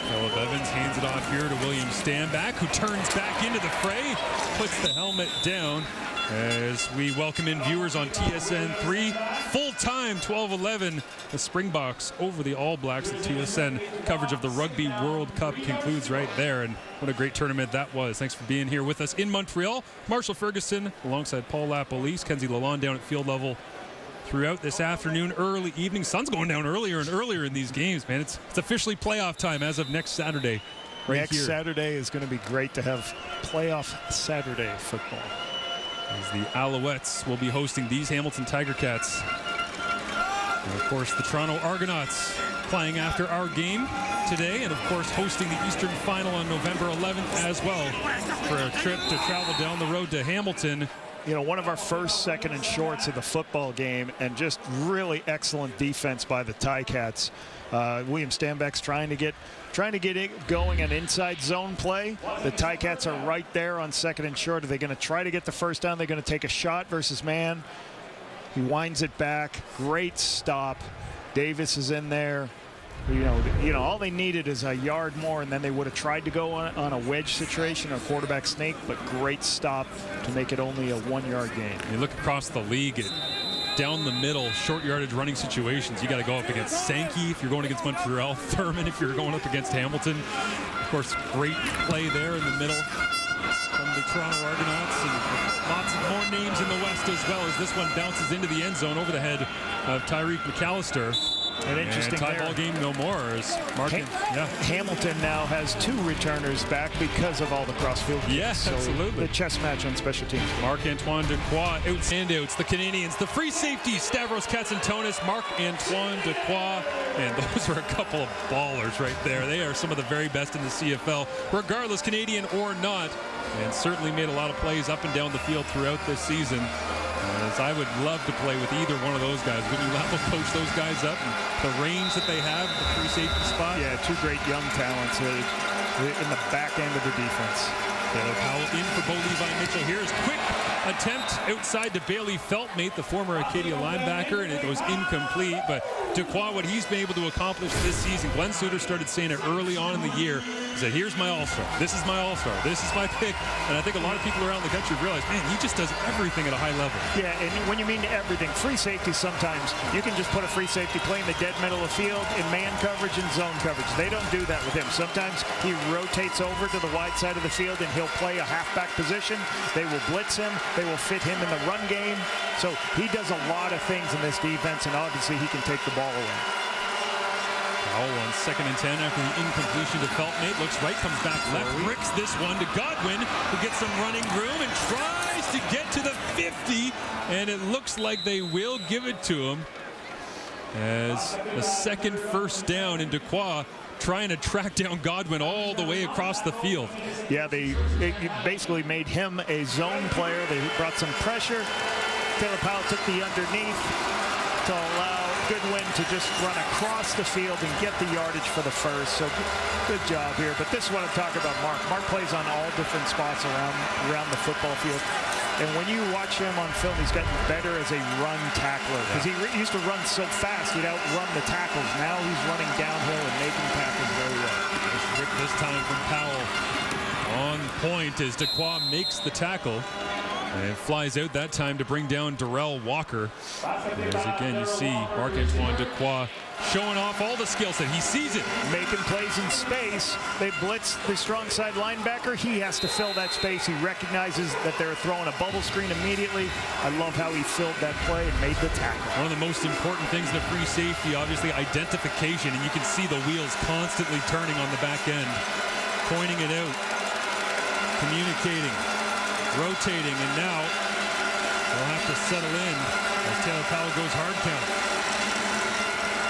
Phillip Evans hands it off here to William Stanback, who turns back into the fray, puts the helmet down as we welcome in viewers on TSN 3. Full-time 12-11. The Springboks over the All Blacks. The TSN coverage of the Rugby World Cup concludes right there. And what a great tournament that was. Thanks for being here with us in Montreal. Marshall Ferguson alongside Paul Lapolice, Kenzie Lalonde down at field level throughout this afternoon, early evening. Sun's going down earlier and earlier in these games, man. It's officially playoff time as of next Saturday. Next Saturday is going to be great to have playoff Saturday football. As the Alouettes will be hosting these Hamilton Tiger Cats. And of course, the Toronto Argonauts playing after our game today, and of course hosting the Eastern Final on November 11th as well for a trip to travel down the road to Hamilton. One of our first, second, and shorts of the football game, and just really excellent defense by the Ticats. William Stanback's trying to get it going on inside zone play. The Ticats are right there on second and short. Are they going to try to get the first down? They're going to take a shot versus man. He winds it back. Great stop. Davis is in there. All they needed is a yard more, and then they would have tried to go on a wedge situation or quarterback snake, but great stop to make it only a 1-yard gain. You look across the league at down the middle, short yardage running situations. You got to go up against Sankey if you're going against Montreal, Thurman if you're going up against Hamilton. Of course, great play there in the middle from the Toronto Argonauts, and lots of more names in the West as well, as this one bounces into the end zone over the head of Tyreek McAllister. An interesting tie ball game no more. As Hamilton now has 2 returners back because of all the crossfield kicks. Yes, so absolutely. The chess match on special teams. Marc-Antoine Dequoy outstandouts. The Canadians, the free safety, Stavros Katsantonis, Marc-Antoine Dequoy, and those were a couple of ballers right there. They are some of the very best in the CFL, regardless Canadian or not, and certainly made a lot of plays up and down the field throughout this season. As I would love to play with either one of those guys. Wouldn't you love to coach those guys up and the range that they have, the free safety spot? Yeah, two great young talents in the back end of the defense. Taylor Powell in for Bo Levi Mitchell. Here's quick attempt outside to Bailey Feltmate, the former Acadia linebacker, and it goes incomplete. But Dequoy, what he's been able to accomplish this season, Glenn Suter started saying it early on in the year. He said, here's my all-star. This is my all-star. This is my pick. And I think a lot of people around the country realize, man, he just does everything at a high level. Yeah, and when you mean everything, free safety sometimes, you can just put a free safety playing the dead middle of the field in man coverage and zone coverage. They don't do that with him. Sometimes he rotates over to the wide side of the field and he'll play a halfback position. They will blitz him. They will fit him in the run game. So he does a lot of things in this defense, and obviously he can take the ball away. Powell on 2nd and 10 after the incompletion to Feltmate. Looks right, comes back left, bricks this one to Godwin, who gets some running room and tries to get to the 50, and it looks like they will give it to him as the second first down, in Dequoy trying to track down Godwin all the way across the field. Yeah, they basically made him a zone player. They brought some pressure. Taylor Powell took the underneath to allow Goodwin to just run across the field and get the yardage for the first. So good job here. But this is what I'm talking about, Mark. Mark plays on all different spots around the football field. And when you watch him on film, he's gotten better as a run tackler. Because he used to run so fast, he'd outrun the tackles. Now he's running downhill and making tackles very well. This time from Powell on point as Dequoy makes the tackle. And flies out that time to bring down Darrell Walker. As again, you see Marc-Antoine Dequoy showing off all the skill set. He sees it. Making plays in space. They blitz the strong side linebacker. He has to fill that space. He recognizes that they're throwing a bubble screen immediately. I love how he filled that play and made the tackle. One of the most important things in a free safety, obviously, identification. And you can see the wheels constantly turning on the back end. Pointing it out. Communicating. Rotating, and now they'll have to settle in as Taylor Powell goes hard count.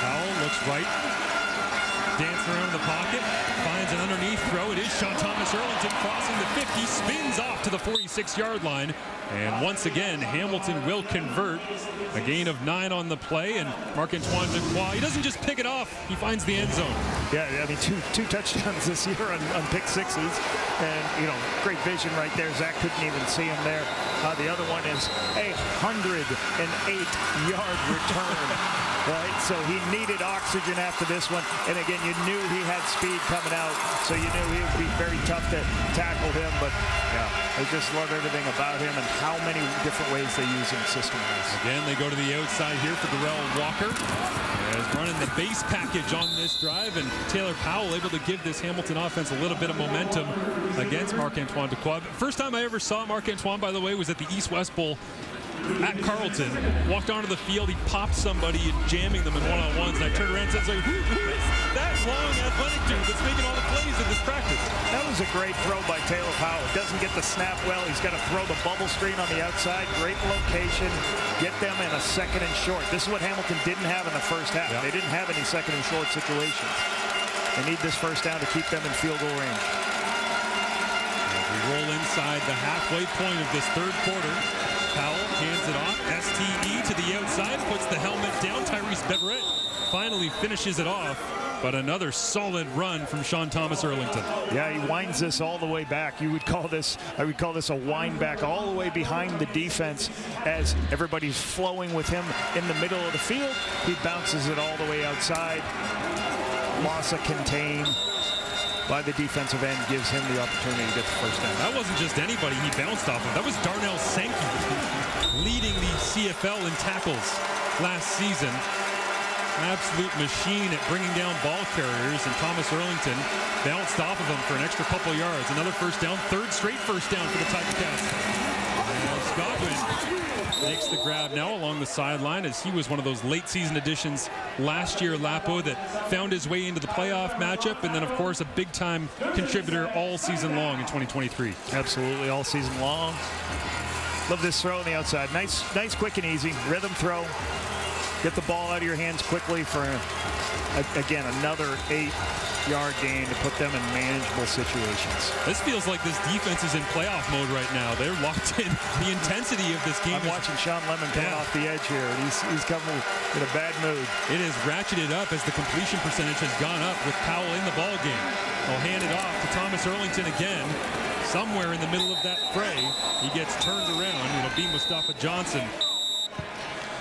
Powell looks right, dancing around the pocket, finds an underneath throw. It is Sean Thomas Erlington crossing the 50, spins off to the 46-yard line, and once again Hamilton will convert. A gain of 9 on the play, and Marc-Antoine Dequoy, he doesn't just pick it off, he finds the end zone. Yeah, I mean, two touchdowns this year on pick sixes, and, you know, great vision right there. Zach couldn't even see him there. The other one is a 108-yard return, right? So he needed oxygen after this one, and again, you knew he had speed coming out, so you knew he would be very tough to tackle him, but yeah, I just love everything about him and how many different ways they use him system-wise. Again, they go to the outside here for Darrell Walker. As running the base package on this drive, and Taylor Powell able to give this Hamilton offense a little bit of momentum against Marc-Antoine Dequoy. First time I ever saw Marc-Antoine, by the way, was at the East-West Bowl at Carleton. Walked onto the field, he popped somebody and jamming them in one-on-ones, and I turned around and said, who is that long athletic dude that's making all the plays in this practice? That was a great throw by Taylor Powell. Doesn't get the snap well. He's got to throw the bubble screen on the outside. Great location. Get them in a second and short. This is what Hamilton didn't have in the first half. Yep. They didn't have any second and short situations. They need this first down to keep them in field goal range. As we roll inside the halfway point of this third quarter, Powell hands it off. STE to the outside, puts the helmet down. Tyrese Beverett finally finishes it off. But another solid run from Sean Thomas Erlington. Yeah, he winds this all the way back. I would call this a wind back all the way behind the defense as everybody's flowing with him in the middle of the field. He bounces it all the way outside. Loss of contain by the defensive end gives him the opportunity to get the first down. That wasn't just anybody he bounced off of. That was Darnell Sankey leading the CFL in tackles last season. Absolute machine at bringing down ball carriers, and Thomas Erlington bounced off of him for an extra couple yards. Another first down, third straight first down for the Tiger Cats. And Godwin makes the grab now along the sideline, as he was one of those late season additions last year, Lapo, that found his way into the playoff matchup, and then of course a big time contributor all season long in 2023. Absolutely, all season long. Love this throw on the outside. Nice, quick and easy rhythm throw. Get the ball out of your hands quickly for, again, another 8 yard gain to put them in manageable situations. This feels like this defense is in playoff mode right now. They're locked in. The intensity of this game. I'm watching Sean Lemon coming off the edge here. He's coming in a bad mood. It has ratcheted up as the completion percentage has gone up with Powell in the ball game. They'll hand it off to Thomas Erlington again. Somewhere in the middle of that fray, he gets turned around. It'll be Mustafa Johnson.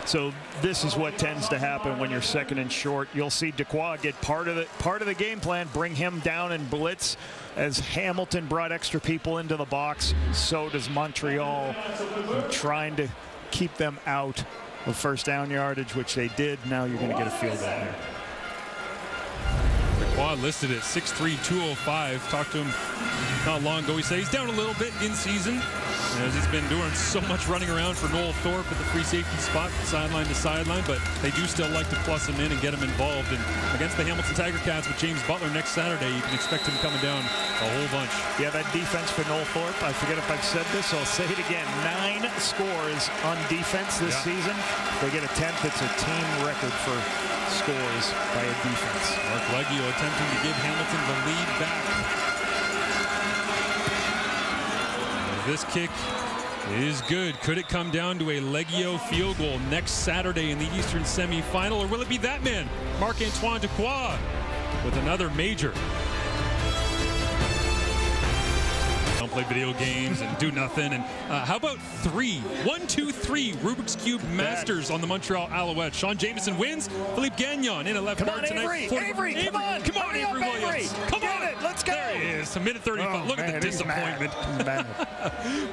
So this is what tends to happen when you're second and short. You'll see Dequoy get part of the game plan, bring him down and blitz. As Hamilton brought extra people into the box, so does Montreal, trying to keep them out of first down yardage, which they did. Now you're going to get a field goal here. Dequoy listed at 6'3", 205. Talked to him not long ago. He said he's down a little bit in season, as he's been doing so much running around for Noel Thorpe at the free safety spot, sideline to sideline, but they do still like to plus him in and get him involved. And against the Hamilton Tiger Cats with James Butler next Saturday, you can expect him coming down a whole bunch. Yeah, that defense for Noel Thorpe, I forget if I've said this, so I'll say it again. 9 scores on defense this season. They get a 10th. It's a team record for scores by a defense. Mark Leggio attempting to give Hamilton the lead back. This kick is good. Could it come down to a Leggio field goal next Saturday in the Eastern semifinal, or will it be that man, Marc-Antoine Dequoy, with another major? Don't play video games and do nothing. And how about 1, 2, 3 Rubik's Cube Masters on the Montreal Alouettes? Sean Jamieson wins. Philippe Gagnon in a left guard tonight. Avery, come on. Come on, Avery Williams. Come on. Let's go. There he is. A minute 35. Look at the disappointment. He's mad.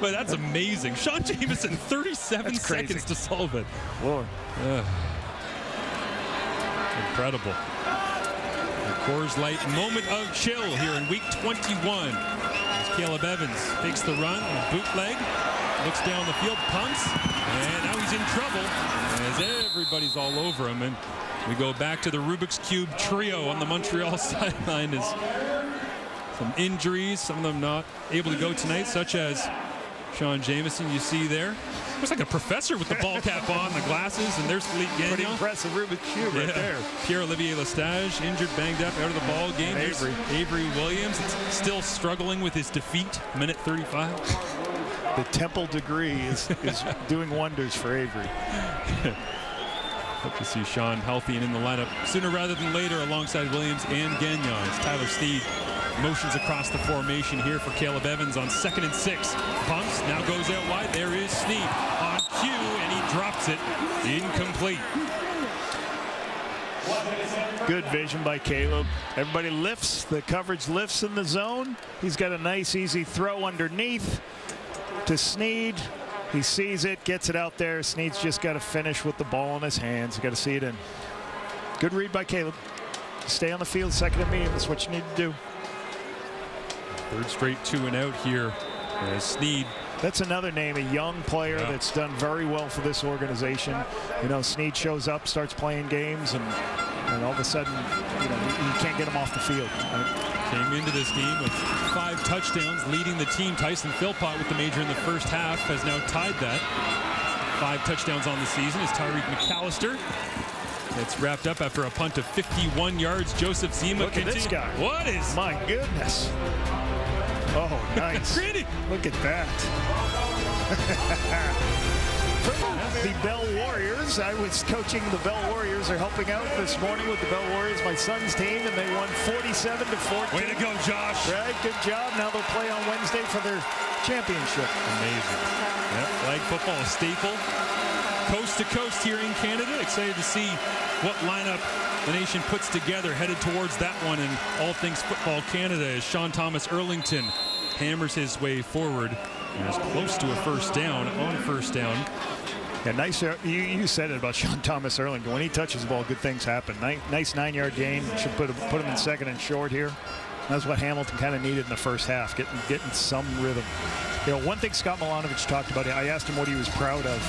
But that's amazing. Sean Jamieson, 37 seconds to solve it. Lord. Incredible. The Coors Light moment of chill here in week 21. As Caleb Evans takes the run, bootleg, looks down the field, pumps, and now he's in trouble as everybody's all over him. And we go back to the Rubik's Cube trio on the Montreal sideline. As some injuries, some of them not able to go tonight, such as Sean Jamieson, you see there. Looks like a professor with the ball cap on, the glasses, and there's Philippe Gagnon. Pretty impressive Rubik's Cube right there. Pierre-Olivier Lestage, injured, banged up, out of the ball game. Avery Williams, still struggling with his defeat, minute 35. The Temple degree is doing wonders for Avery. Hope to see Sean healthy and in the lineup sooner rather than later alongside Williams and Gagnon. As Tyler Steed motions across the formation here for Caleb Evans on 2nd and 6. Pumps, now goes out wide. There is Sneed on cue, and he drops it. Incomplete. Good vision by Caleb. Everybody lifts. The coverage lifts in the zone. He's got a nice, easy throw underneath to Sneed. He sees it, gets it out there. Sneed's just got to finish with the ball in his hands. You got to see it in. Good read by Caleb. Stay on the field, 2nd and medium. That's what you need to do. Third straight 2 and out here as Sneed. That's another name, a young player that's done very well for this organization. You know, Sneed shows up, starts playing games, and all of a sudden, you know, you can't get him off the field. Came into this game with 5 touchdowns, leading the team. Tyson Philpott with the major in the first half has now tied that. 5 touchdowns on the season is Tyreek McAllister. It's wrapped up after a punt of 51 yards. Joseph Zima. Look at this guy. What is? My goodness. Oh, nice. Look at that. The Bell Warriors. I was coaching the Bell Warriors. They're helping out this morning with the Bell Warriors, my son's team, and they won 47-14. Way to go, Josh. Right, good job. Now they'll play on Wednesday for their championship. Amazing. Yep, flag football, a staple. Coast to coast here in Canada. Excited to see what lineup the nation puts together, headed towards that one in All Things Football Canada as Sean Thomas Erlington hammers his way forward and is close to a first down on first down. Yeah, nice. You said it about Sean Thomas Erlington. When he touches the ball, good things happen. Nice 9-yard gain. Should put him in 2nd and short here. That's what Hamilton kind of needed in the first half, getting some rhythm. You know, one thing Scott Milanovic talked about, I asked him what he was proud of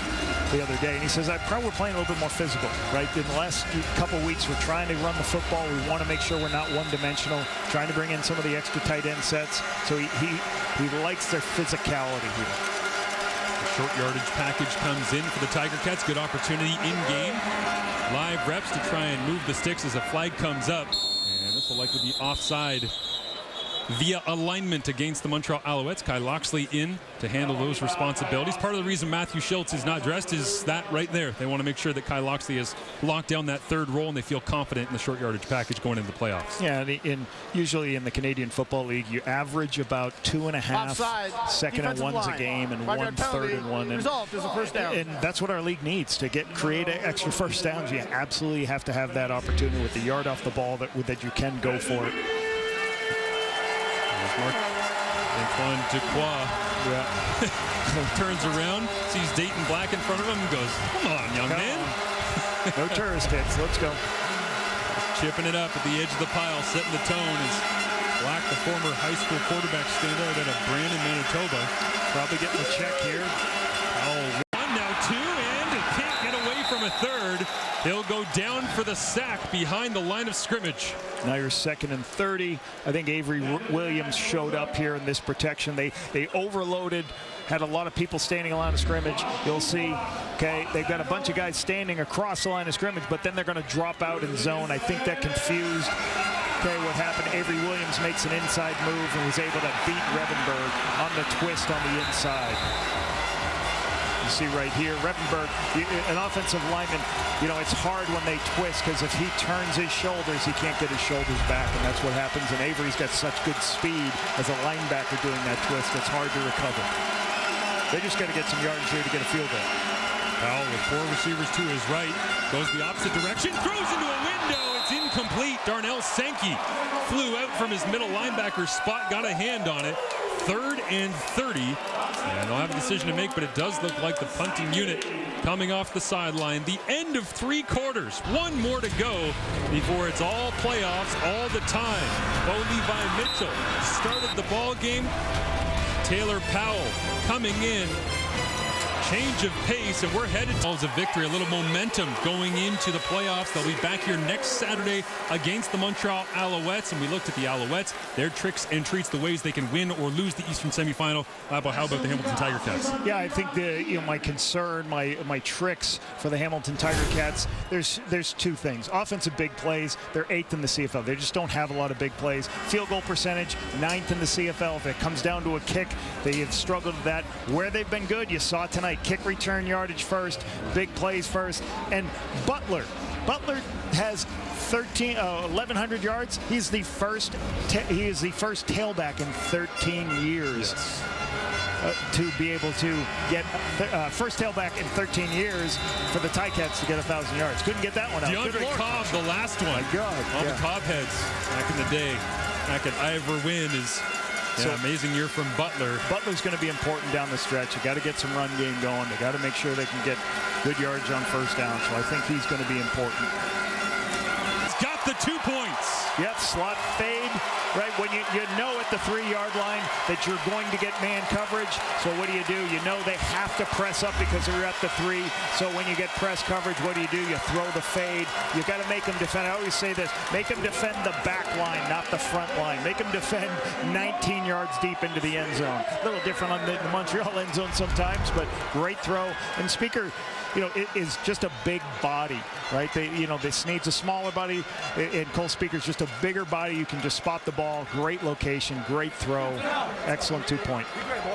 the other day, and he says, I'm proud we're playing a little bit more physical, right? In the last couple weeks, we're trying to run the football. We want to make sure we're not one-dimensional, trying to bring in some of the extra tight end sets. So he likes their physicality here. The short yardage package comes in for the Tiger Cats. Good opportunity in game. Live reps to try and move the sticks as a flag comes up. And this also likely be offside via alignment against the Montreal Alouettes. Kai Loxley in to handle those responsibilities. Part of the reason Matthew Schultz is not dressed is that right there. They want to make sure that Kai Loxley has locked down that third role and they feel confident in the short yardage package going into the playoffs. Yeah, usually in the Canadian Football League, you average about 2.5 second and ones a game and 1 third and one. Result is a first down. And that's what our league needs to create extra first downs. You absolutely have to have that opportunity with the yard off the ball that you can go for it. Antoine Duquois turns around, sees Dayton Black in front of him and goes, "Come on, young man." No tourist hits. Let's go. Chipping it up at the edge of the pile, setting the tone as Black, the former high school quarterback standout out of Brandon, Manitoba. Probably getting a check here. Oh, one, now two, and can't get away from a third. He'll go down for the sack behind the line of scrimmage. Now you're 2nd and 30. I think Avery Williams showed up here in this protection. They overloaded, had a lot of people standing on the line of scrimmage. You'll see, okay, they've got a bunch of guys standing across the line of scrimmage, but then they're going to drop out in zone. I think that confused, okay, what happened. Avery Williams makes an inside move and was able to beat Revenberg on the twist on the inside. You see right here, Revenberg, an offensive lineman, you know, it's hard when they twist because if he turns his shoulders, he can't get his shoulders back, and that's what happens. And Avery's got such good speed as a linebacker doing that twist, it's hard to recover. They just got to get some yardage here to get a field goal. Powell with 4 receivers to his right, goes the opposite direction, throws into a window, it's incomplete. Darnell Sankey flew out from his middle linebacker spot, got a hand on it. 3rd and 30. And they'll have a decision to make, but it does look like the punting unit coming off the sideline. The end of 3 quarters. 1 more to go before it's all playoffs all the time. Bo Levi Mitchell started the ball game. Taylor Powell coming in. Change of pace, and we're headed towards a victory, a little momentum going into the playoffs. They'll be back here next Saturday against the Montreal Alouettes, and we looked at the Alouettes, their tricks and treats, the ways they can win or lose the Eastern semifinal. How about the Hamilton Tiger Cats? Yeah, I think my concern, my tricks for the Hamilton Tiger Cats, there's 2 things. Offensive big plays, they're 8th in the CFL. They just don't have a lot of big plays. Field goal percentage, 9th in the CFL. If it comes down to a kick, they have struggled with that. Where they've been good, you saw tonight. Kick return yardage first, big plays first. And Butler has 1,100 yards. He's the first tailback in 13 years. Yes. To be able to get first tailback in 13 years for the Ticats to get 1,000 yards. Couldn't get that one out. DeAndre Cobb, the last one. My God. All the Cobb heads back in the day. Back at Ivor Wynn is... So amazing year from Butler. Butler's going to be important down the stretch. You got to get some run game going. They got to make sure they can get good yardage on first down. So I think he's going to be important. He's got the 2 points. Yep, slot fade. Right when you know at the 3-yard line that you're going to get man coverage. So what do? You know they have to press up because they're at the 3. So when you get press coverage, what do? You throw the fade. You got to make them defend. I always say this: make them defend the back line, not the front line. Make them defend 19 yards deep into the end zone. A little different on the Montreal end zone sometimes, but great throw. And Speaker, it is just a big body, right? This needs a smaller body, and Cole Speaker's just a bigger body. You can just spot the ball. Great location, great throw, excellent 2-point.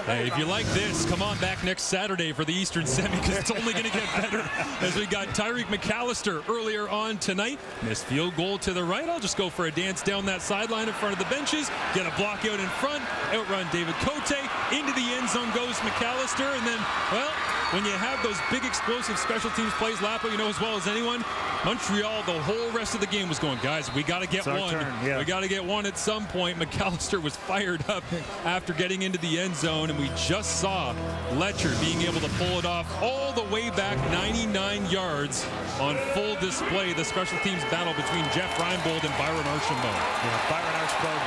Hey, if you like this, come on back next Saturday for the Eastern Semi, because it's only going to get better. As we got Tyreek McAllister earlier on tonight, missed field goal to the right. I'll just go for a dance down that sideline in front of the benches, get a block out in front, outrun David Cote, into the end zone goes McAllister, and then, well, when you have those big explosive special teams plays, Lapo, you know as well as anyone, Montreal, the whole rest of the game was going, guys, we got to get one. Yeah. We got to get one at some point. McAllister was fired up after getting into the end zone, and we just saw Letcher being able to pull it off all the way back 99 yards on full display. The special teams battle between Jeff Reinbold and Byron Archambault. Yeah, Byron Archambault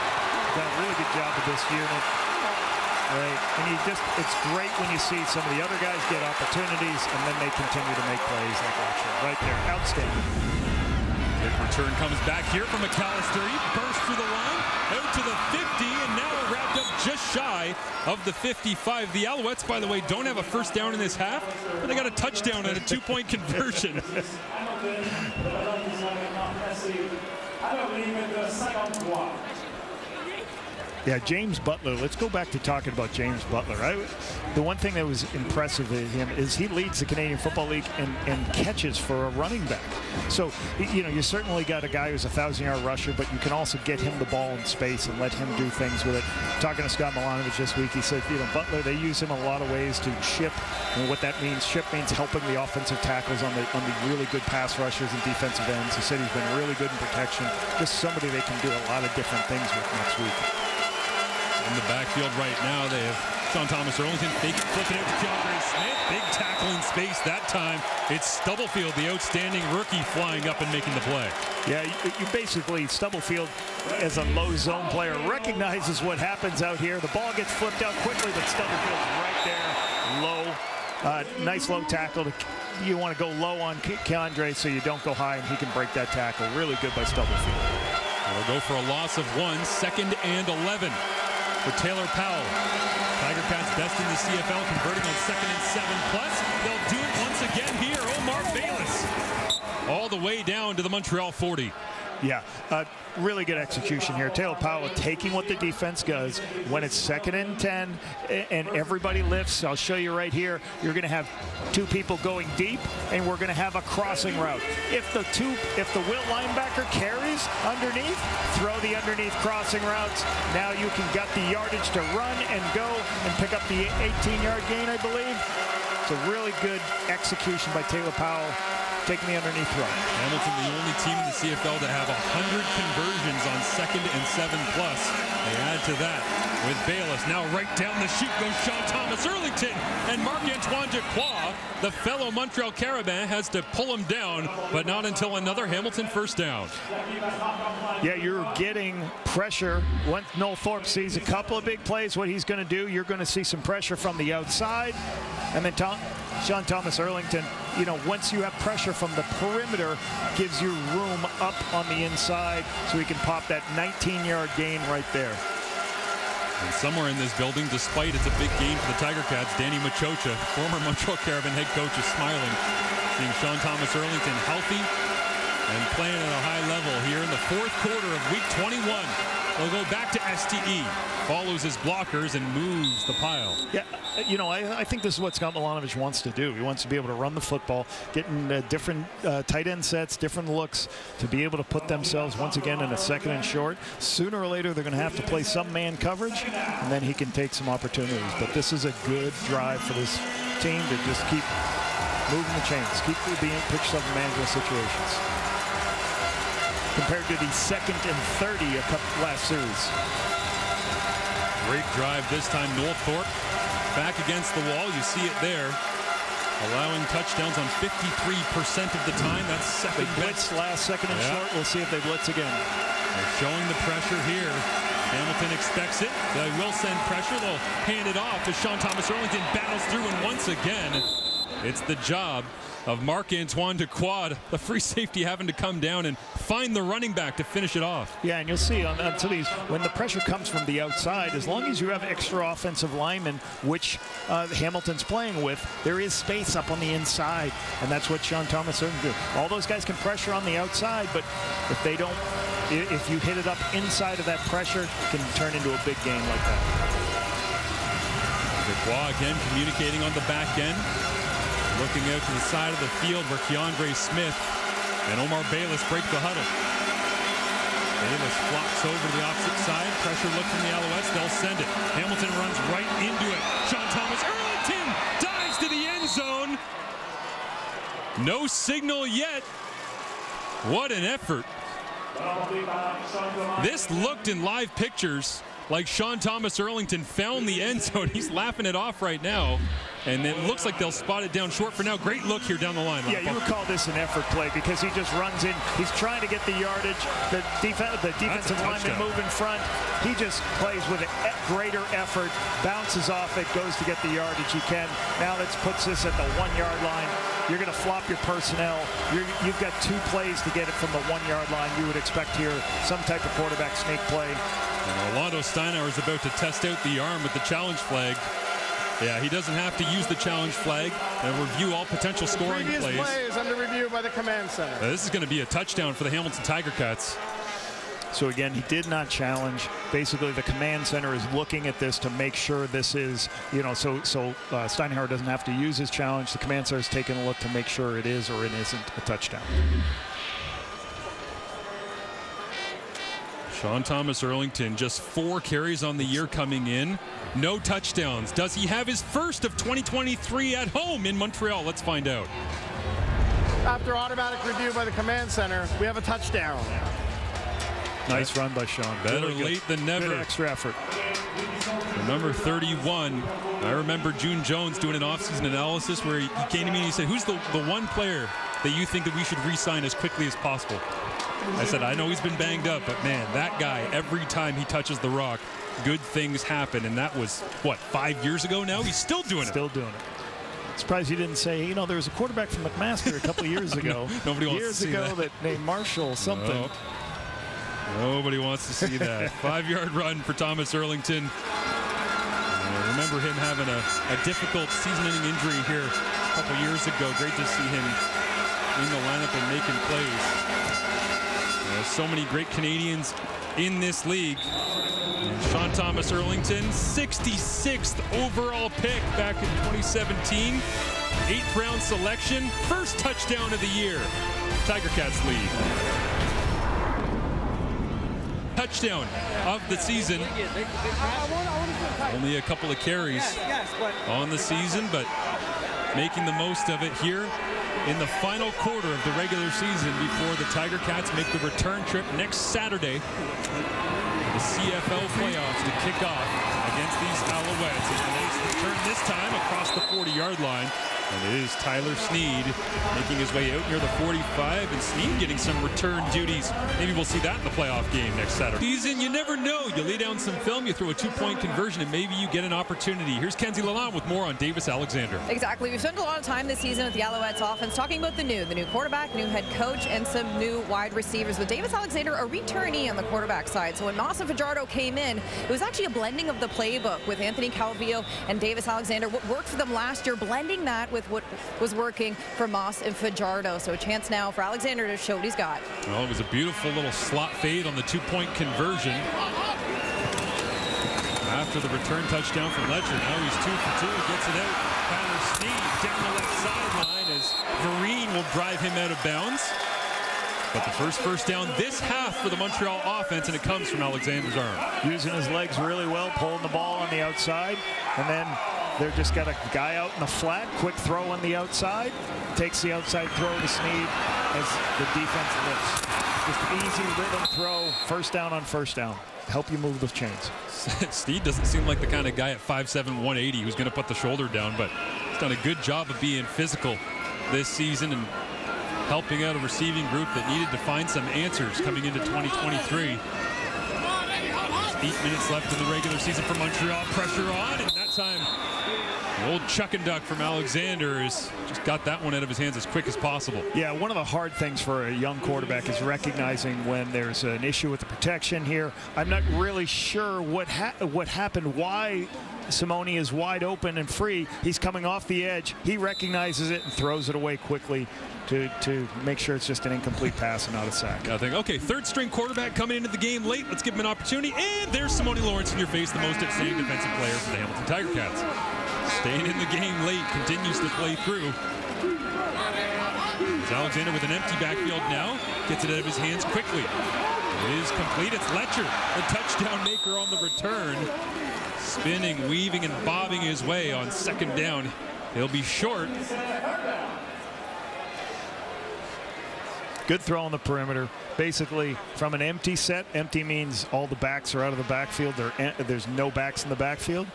done a really good job with this unit. Right, and it's great when you see some of the other guys get opportunities and then they continue to make plays like that. Right there, outstanding. Big return comes back here from McAllister. He bursts through the line, out to the 50, and now wrapped up just shy of the 55. The Alouettes, by the way, don't have a first down in this half, but they got a touchdown and a 2-point conversion. Yeah, James Butler. Let's go back to talking about James Butler. The one thing that was impressive of him is he leads the Canadian Football League in catches for a running back. So, you certainly got a guy who's a 1,000-yard rusher, but you can also get him the ball in space and let him do things with it. Talking to Scott Milanovic this week, he said, Butler, they use him a lot of ways to ship. And what that means, ship means helping the offensive tackles on the really good pass rushers and defensive ends. He said he's been really good in protection. Just somebody they can do a lot of different things with next week. In the backfield right now, they have Sean Thomas Erlington flipping out to Keandre Smith. Big tackle in space that time. It's Stubblefield, the outstanding rookie, flying up and making the play. Yeah, you basically, Stubblefield, as a low zone player, recognizes what happens out here. The ball gets flipped out quickly, but Stubblefield's right there, low. Nice low tackle. You want to go low on Keandre so you don't go high, and he can break that tackle. Really good by Stubblefield. We'll go for a loss of 1, 2nd and 11. For Taylor Powell. Tiger Cats best in the CFL, converting on 2nd and 7 plus. They'll do it once again here. Omar Bayless all the way down to the Montreal 40. Yeah, really good execution here. Taylor Powell taking what the defense does when it's 2nd and 10 and everybody lifts. I'll show you right here. You're going to have 2 people going deep, and we're going to have a crossing route. If the Wilt linebacker carries underneath, throw the underneath crossing routes. Now you can get the yardage to run and go and pick up the 18-yard gain, I believe. It's a really good execution by Taylor Powell, taking the underneath throw. Hamilton, the only team in the CFL to have 100 conversions on 2nd and 7 plus. They add to that with Bayless. Now right down the chute goes Sean Thomas Erlington, and Marc-Antoine Dequoy, the fellow Montreal Carabin, has to pull him down, but not until another Hamilton first down. Yeah, you're getting pressure. Once Noel Thorpe sees a couple of big plays, what he's going to do, you're going to see some pressure from the outside. And then Sean Thomas Erlington, once you have pressure from the perimeter, gives you room up on the inside so he can pop that 19-yard gain right there. And somewhere in this building, despite it's a big game for the Tiger Cats, Danny Machocha, former Montreal Carabin head coach, is smiling, seeing Sean Thomas Erlington healthy and playing at a high level here in the 4th quarter of week 21. They'll go back to STE, follows his blockers, and moves the pile. Yeah, I think this is what Scott Milanovic wants to do. He wants to be able to run the football, getting different tight end sets, different looks, to be able to put themselves once again in a 2nd and short. Sooner or later, they're going to have to play some man coverage, and then he can take some opportunities. But this is a good drive for this team to just keep moving the chains, keep being pitch of management situations, compared to the 2nd and 30 a couple last series. Great drive this time. Noel Thorpe back against the wall. You see it there. Allowing touchdowns on 53% of the time. That's second blitz last 2nd and short. We'll see if they blitz again. They're showing the pressure here. Hamilton expects it. They will send pressure. They'll hand it off as Sean Thomas Erlington battles through, and once again, it's the job of Marc-Antoine Dequoy, the free safety, having to come down and find the running back to finish it off. Yeah, and you'll see on some of these, when the pressure comes from the outside, as long as you have extra offensive linemen, which Hamilton's playing with, there is space up on the inside, and that's what Sean Thomas will do. All those guys can pressure on the outside, but if you hit it up inside of that pressure, it can turn into a big game like that. Dequoy again communicating on the back end. Looking out to the side of the field where Keandre Smith and Omar Bayless break the huddle. Bayless flops over to the opposite side. Pressure look from the Alouettes. They'll send it. Hamilton runs right into it. Sean Thomas Erlington dives to the end zone. No signal yet. What an effort. This looked in live pictures like Sean Thomas Erlington found the end zone. He's laughing it off right now. And it looks like they'll spot it down short for now. Great look here down the line. Yeah, you would call this an effort play because he just runs in. He's trying to get the yardage. The defensive lineman move in front. He just plays with a greater effort, bounces off it, goes to get the yardage he can. Now that puts this at the 1-yard line. You're going to flop your personnel. You've got 2 plays to get it from the 1-yard line. You would expect here some type of quarterback sneak play. And Orlando Steinauer is about to test out the arm with the challenge flag. Yeah, he doesn't have to use the challenge flag and review all potential scoring plays. Previous play is under review by the command center. This is going to be a touchdown for the Hamilton Tiger Cats. So again, he did not challenge. Basically, the command center is looking at this to make sure this is, so Steinhauer doesn't have to use his challenge. The command center is taking a look to make sure it is or it isn't a touchdown. Sean Thomas Erlington, just 4 carries on the year coming in. No touchdowns. Does he have his first of 2023 at home in Montreal? Let's find out. After automatic review by the command center, we have a touchdown. Nice run by Sean. Better late than never. Good extra effort. For number 31, I remember June Jones doing an offseason analysis where he came to me and he said, who's the one player that you think that we should re-sign as quickly as possible? I said, I know he's been banged up, but man, that guy, every time he touches the rock, good things happen. And that was, what, 5 years ago now? He's still doing it. Still doing it. Surprised you didn't say, there was a quarterback from McMaster a couple of years ago. Nobody wants to see years ago that named Marshall something. No. Nobody wants to see that. 5-yard run for Thomas Erlington. I remember him having a difficult season-ending injury here a couple years ago. Great to see him in the lineup and making plays. There's so many great Canadians in this league. And Sean Thomas Erlington, 66th overall pick back in 2017. 8th round selection, first touchdown of the year. Tiger Cats lead. Touchdown of the season. Only a couple of carries on the season, but making the most of it here in the final quarter of the regular season before the Tiger Cats make the return trip next Saturday. The CFL playoffs to kick off against these Alouettes. It's a nice return this time across the 40-yard line. And it is Tyler Sneed making his way out near the 45, and Sneed getting some return duties. Maybe we'll see that in the playoff game next Saturday. Season, you never know. You lay down some film, you throw a 2-point conversion, and maybe you get an opportunity. Here's Kenzie Lalonde with more on Davis Alexander. Exactly. We've spent a lot of time this season with the Alouettes offense talking about the new quarterback, new head coach, and some new wide receivers. With Davis Alexander, a returnee on the quarterback side. So when Moss and Fajardo came in, it was actually a blending of the playbook with Anthony Calvillo and Davis Alexander. What worked for them last year, blending that with what was working for Moss and Fajardo. So a chance now for Alexander to show what he's got. Well, it was a beautiful little slot fade on the 2-point conversion. After the return touchdown from Letcher, now he's 2 for 2, gets it out. Tyler Sneed down the left sideline as Vereen will drive him out of bounds. But the first down this half for the Montreal offense, and it comes from Alexander's arm. Using his legs really well, pulling the ball on the outside, and then they've just got a guy out in the flat, quick throw on the outside, takes the outside throw to Sneed as the defense lifts. Just easy rhythm throw, first down on first down. Help you move the chains. Sneed doesn't seem like the kind of guy at 5'7", 180 who's going to put the shoulder down, but he's done a good job of being physical this season and helping out a receiving group that needed to find some answers coming into 2023. 8 minutes left in the regular season for Montreal. Pressure on, and that time the old chuck and duck from Alexander has just got that one out of his hands as quick as possible. Yeah, one of the hard things for a young quarterback is recognizing when there's an issue with the protection here. I'm not really sure what happened, why Simone is wide open and free. He's coming off the edge. He recognizes it and throws it away quickly to make sure it's just an incomplete pass and not a sack. I think, okay, third-string quarterback coming into the game late. Let's give him an opportunity. And there's Simone Lawrence in your face, the most outstanding defensive player for the Hamilton Tiger Cats. Staying in the game late, continues to play through. It's Alexander with an empty backfield now. Gets it out of his hands quickly. It is complete. It's Letcher, the touchdown maker on the return. Spinning, weaving, and bobbing his way on second down. He'll be short. Good throw on the perimeter. Basically, from an empty set, empty means all the backs are out of the backfield. There's no backs in the backfield.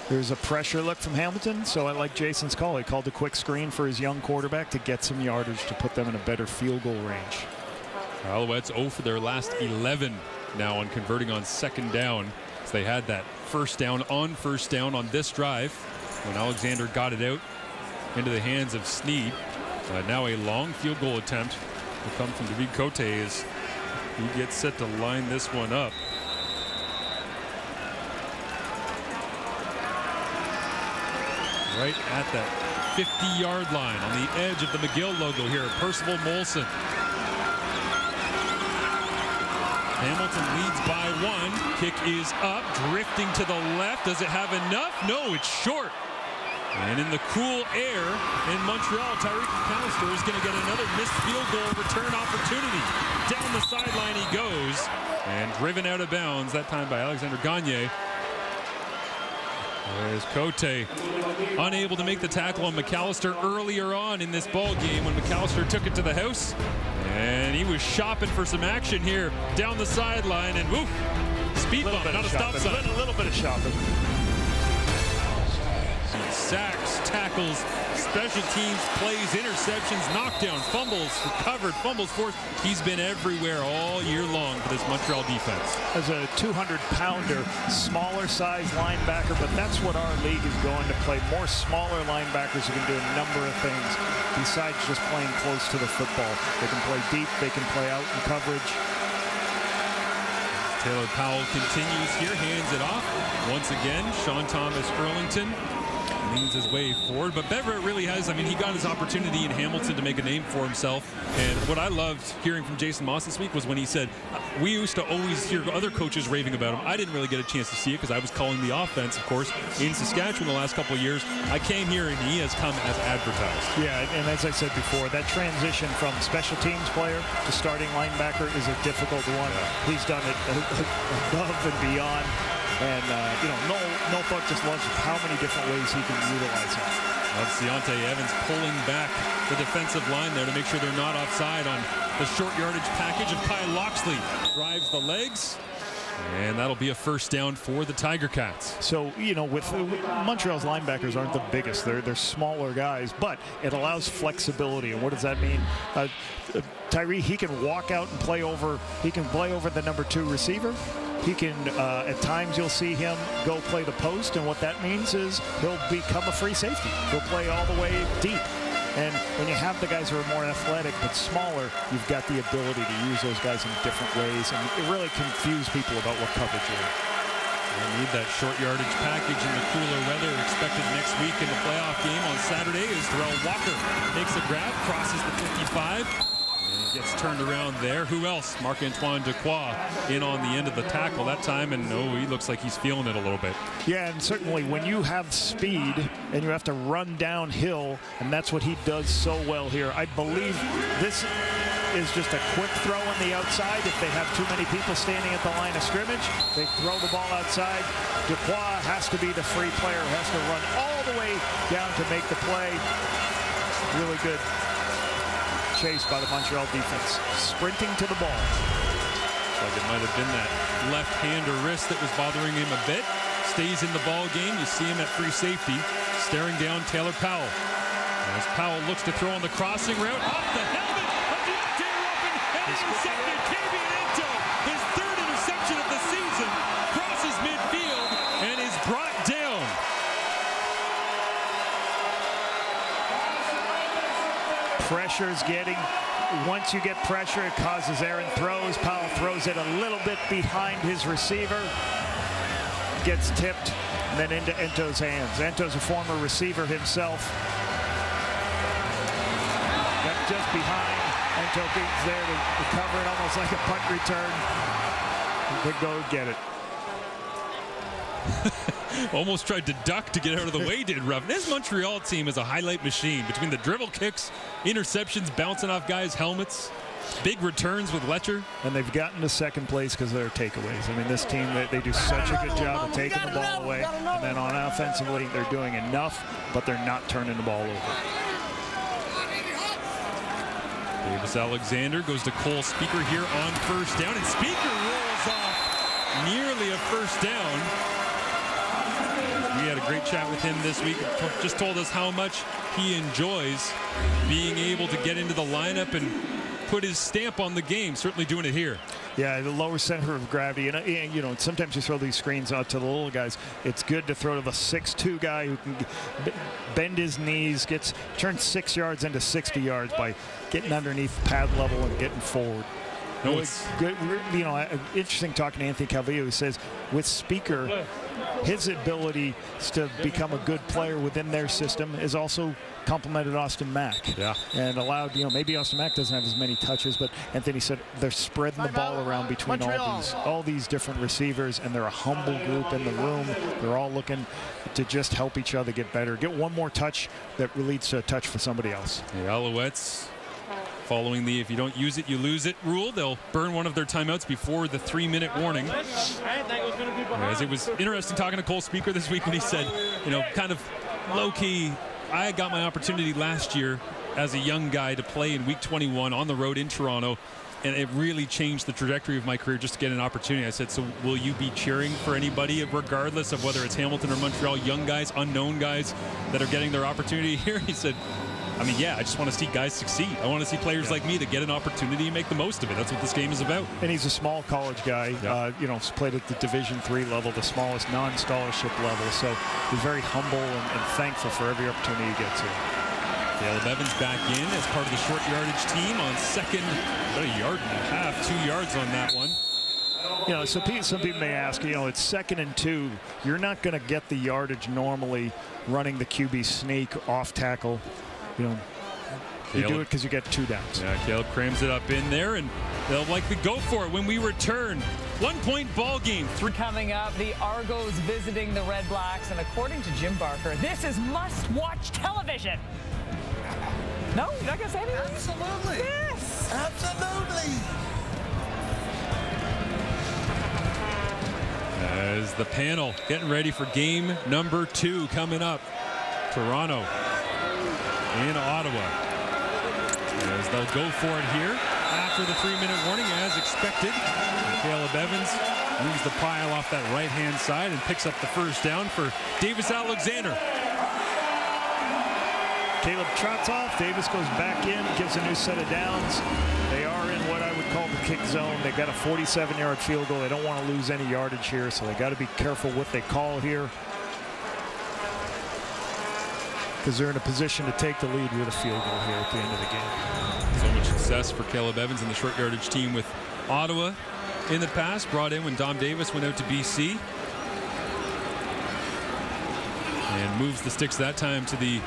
There's a pressure look from Hamilton, so I like Jason's call. He called a quick screen for his young quarterback to get some yardage to put them in a better field goal range. Alouettes 0 for their last 11 now on converting on second down. So they had that first down on this drive when Alexander got it out into the hands of Sneed. Now a long field goal attempt will come from David Cote as he gets set to line this one up. Right at that 50-yard line on the edge of the McGill logo here. Percival Molson. Hamilton leads by 1. Kick is up, drifting to the left. Does it have enough? No, it's short. And in the cool air in Montreal, Tyreek McAllister is going to get another missed field goal return opportunity. Down the sideline he goes, and driven out of bounds, that time by Alexander Gagne. There's Cote, unable to make the tackle on McAllister earlier on in this ball game when McAllister took it to the house. And he was shopping for some action here down the sideline, and woof, speed bump, not a stop sign. A little bit of shopping. Sacks, tackles, special teams, plays, interceptions, knockdown, fumbles, recovered, fumbles forced. He's been everywhere all year long for this Montreal defense. As a 200-pounder, smaller size linebacker, but that's what our league is going to play. More smaller linebackers who can do a number of things besides just playing close to the football. They can play deep, they can play out in coverage. Taylor Powell continues here, hands it off. Once again, Sean Thomas Erlington leans his way forward, but Beverett really has, I mean, he got his opportunity in Hamilton to make a name for himself. And what I loved hearing from Jason Moss this week was when he said, we used to always hear other coaches raving about him. I didn't really get a chance to see it because I was calling the offense, of course, in Saskatchewan the last couple of years. I came here and he has come as advertised. Yeah, and as I said before, that transition from special teams player to starting linebacker is a difficult one. Yeah. He's done it above and beyond. And, you know, no Buck just loves how many different ways he can utilize him. That's Deontay Evans pulling back the defensive line there to make sure they're not offside on the short yardage package of Kyle Loxley. Drives the legs, and that'll be a first down for the Tiger Cats. So, you know, with Montreal's linebackers aren't the biggest. They're smaller guys, but it allows flexibility. And what does that mean? Tyree, he can walk out and play over. He can play over the number 2 receiver. He can, at times you'll see him go play the post, and what that means is he'll become a free safety. He'll play all the way deep. And when you have the guys who are more athletic but smaller, you've got the ability to use those guys in different ways, and it really confuses people about what coverage is. They need that short yardage package in the cooler weather expected next week in the playoff game on Saturday as Terrell Walker makes a grab, crosses the 55. Gets turned around there. Who else? Marc-Antoine Dequoy in on the end of the tackle that time, and he looks like he's feeling it a little bit. Yeah, and certainly when you have speed and you have to run downhill, and that's what he does so well here. I believe this is just a quick throw on the outside. If they have too many people standing at the line of scrimmage, they throw the ball outside. Dequoy has to be the free player, has to run all the way down to make the play. Really good chase by the Montreal defense, sprinting to the ball. Like it might have been that left hand or wrist that was bothering him a bit. Stays in the ball game. You see him at free safety, staring down Taylor Powell. As Powell looks to throw on the crossing route, off the helmet of Deontay Ruffin, and intercepted. Kavian Ento, his 3rd interception of the season, crosses midfield and is brought down. Pressure's getting, once you get pressure, it causes errant throws. Powell throws it a little bit behind his receiver, gets tipped, and then into Ento's hands. Ento's a former receiver himself. Got just behind. Ento is there to recover it, almost like a punt return. He could go get it. Almost tried to duck to get out of the way, did Ruffin. This Montreal team is a highlight machine between the dribble kicks, interceptions, bouncing off guys' helmets, big returns with Letcher. And they've gotten to second place because of their takeaways. I mean, this team, they do such a good job of taking the ball away. And then on offensively, they're doing enough, but they're not turning the ball over. Davis Alexander goes to Cole Speaker here on first down, and Speaker rolls off nearly a first down. We had a great chat with him this week. Just told us how much he enjoys being able to get into the lineup and put his stamp on the game. Certainly doing it here. Yeah, the lower center of gravity. And you know, sometimes you throw these screens out to the little guys. It's good to throw to the 6'2" guy who can bend his knees, turns 6 yards into 60 yards by getting underneath pad level and getting forward. No, really it's good. You know, interesting talking to Anthony Calvillo, who says with Speaker, his ability to become a good player within their system is also complemented Austin Mack. Yeah. And allowed, you know, maybe Austin Mack doesn't have as many touches, but Anthony said they're spreading the ball around between all these different receivers, and they're a humble group in the room. They're all looking to just help each other get better. Get one more touch that leads to a touch for somebody else. The Alouettes, following the if you don't use it, you lose it rule, they'll burn one of their timeouts before the 3-minute warning. As it was interesting talking to Cole Speaker this week when he said, you know, kind of low-key, I got my opportunity last year as a young guy to play in week 21 on the road in Toronto, and it really changed the trajectory of my career just to get an opportunity. I said, so will you be cheering for anybody regardless of whether it's Hamilton or Montreal, young guys, unknown guys that are getting their opportunity here? He said, I mean, yeah, I just want to see guys succeed. I want to see players like me that get an opportunity and make the most of it. That's what this game is about. And he's a small college guy, you know, played at the Division III level, the smallest non-scholarship level. So he's very humble and thankful for every opportunity he gets here. Caleb Evans back in as part of the short yardage team on second, about a yard and a half, 2 yards on that one. You know, so some people may ask, you know, it's 2nd and 2. You're not going to get the yardage normally running the QB sneak off tackle. You know, you do it because you get 2 downs. Yeah, Caleb crams it up in there, and they'll likely go for it when we return. 1-point ball game. Coming up, the Argos visiting the Red Blacks, and according to Jim Barker, this is must-watch television. No, you're not going to say anything? Absolutely. Yes. Absolutely. As the panel getting ready for game number 2 coming up. Toronto in Ottawa. As they'll go for it here after the 3-minute warning, as expected. And Caleb Evans moves the pile off that right-hand side and picks up the first down for Davis Alexander. Caleb trots off. Davis goes back in, gives a new set of downs. They are in what I would call the kick zone. They've got a 47-yard field goal. They don't want to lose any yardage here, so they got to be careful what they call here, because they're in a position to take the lead with a field goal here at the end of the game. So much success for Caleb Evans and the short yardage team with Ottawa in the past. Brought in when Dom Davis went out to BC. And moves the sticks that time to the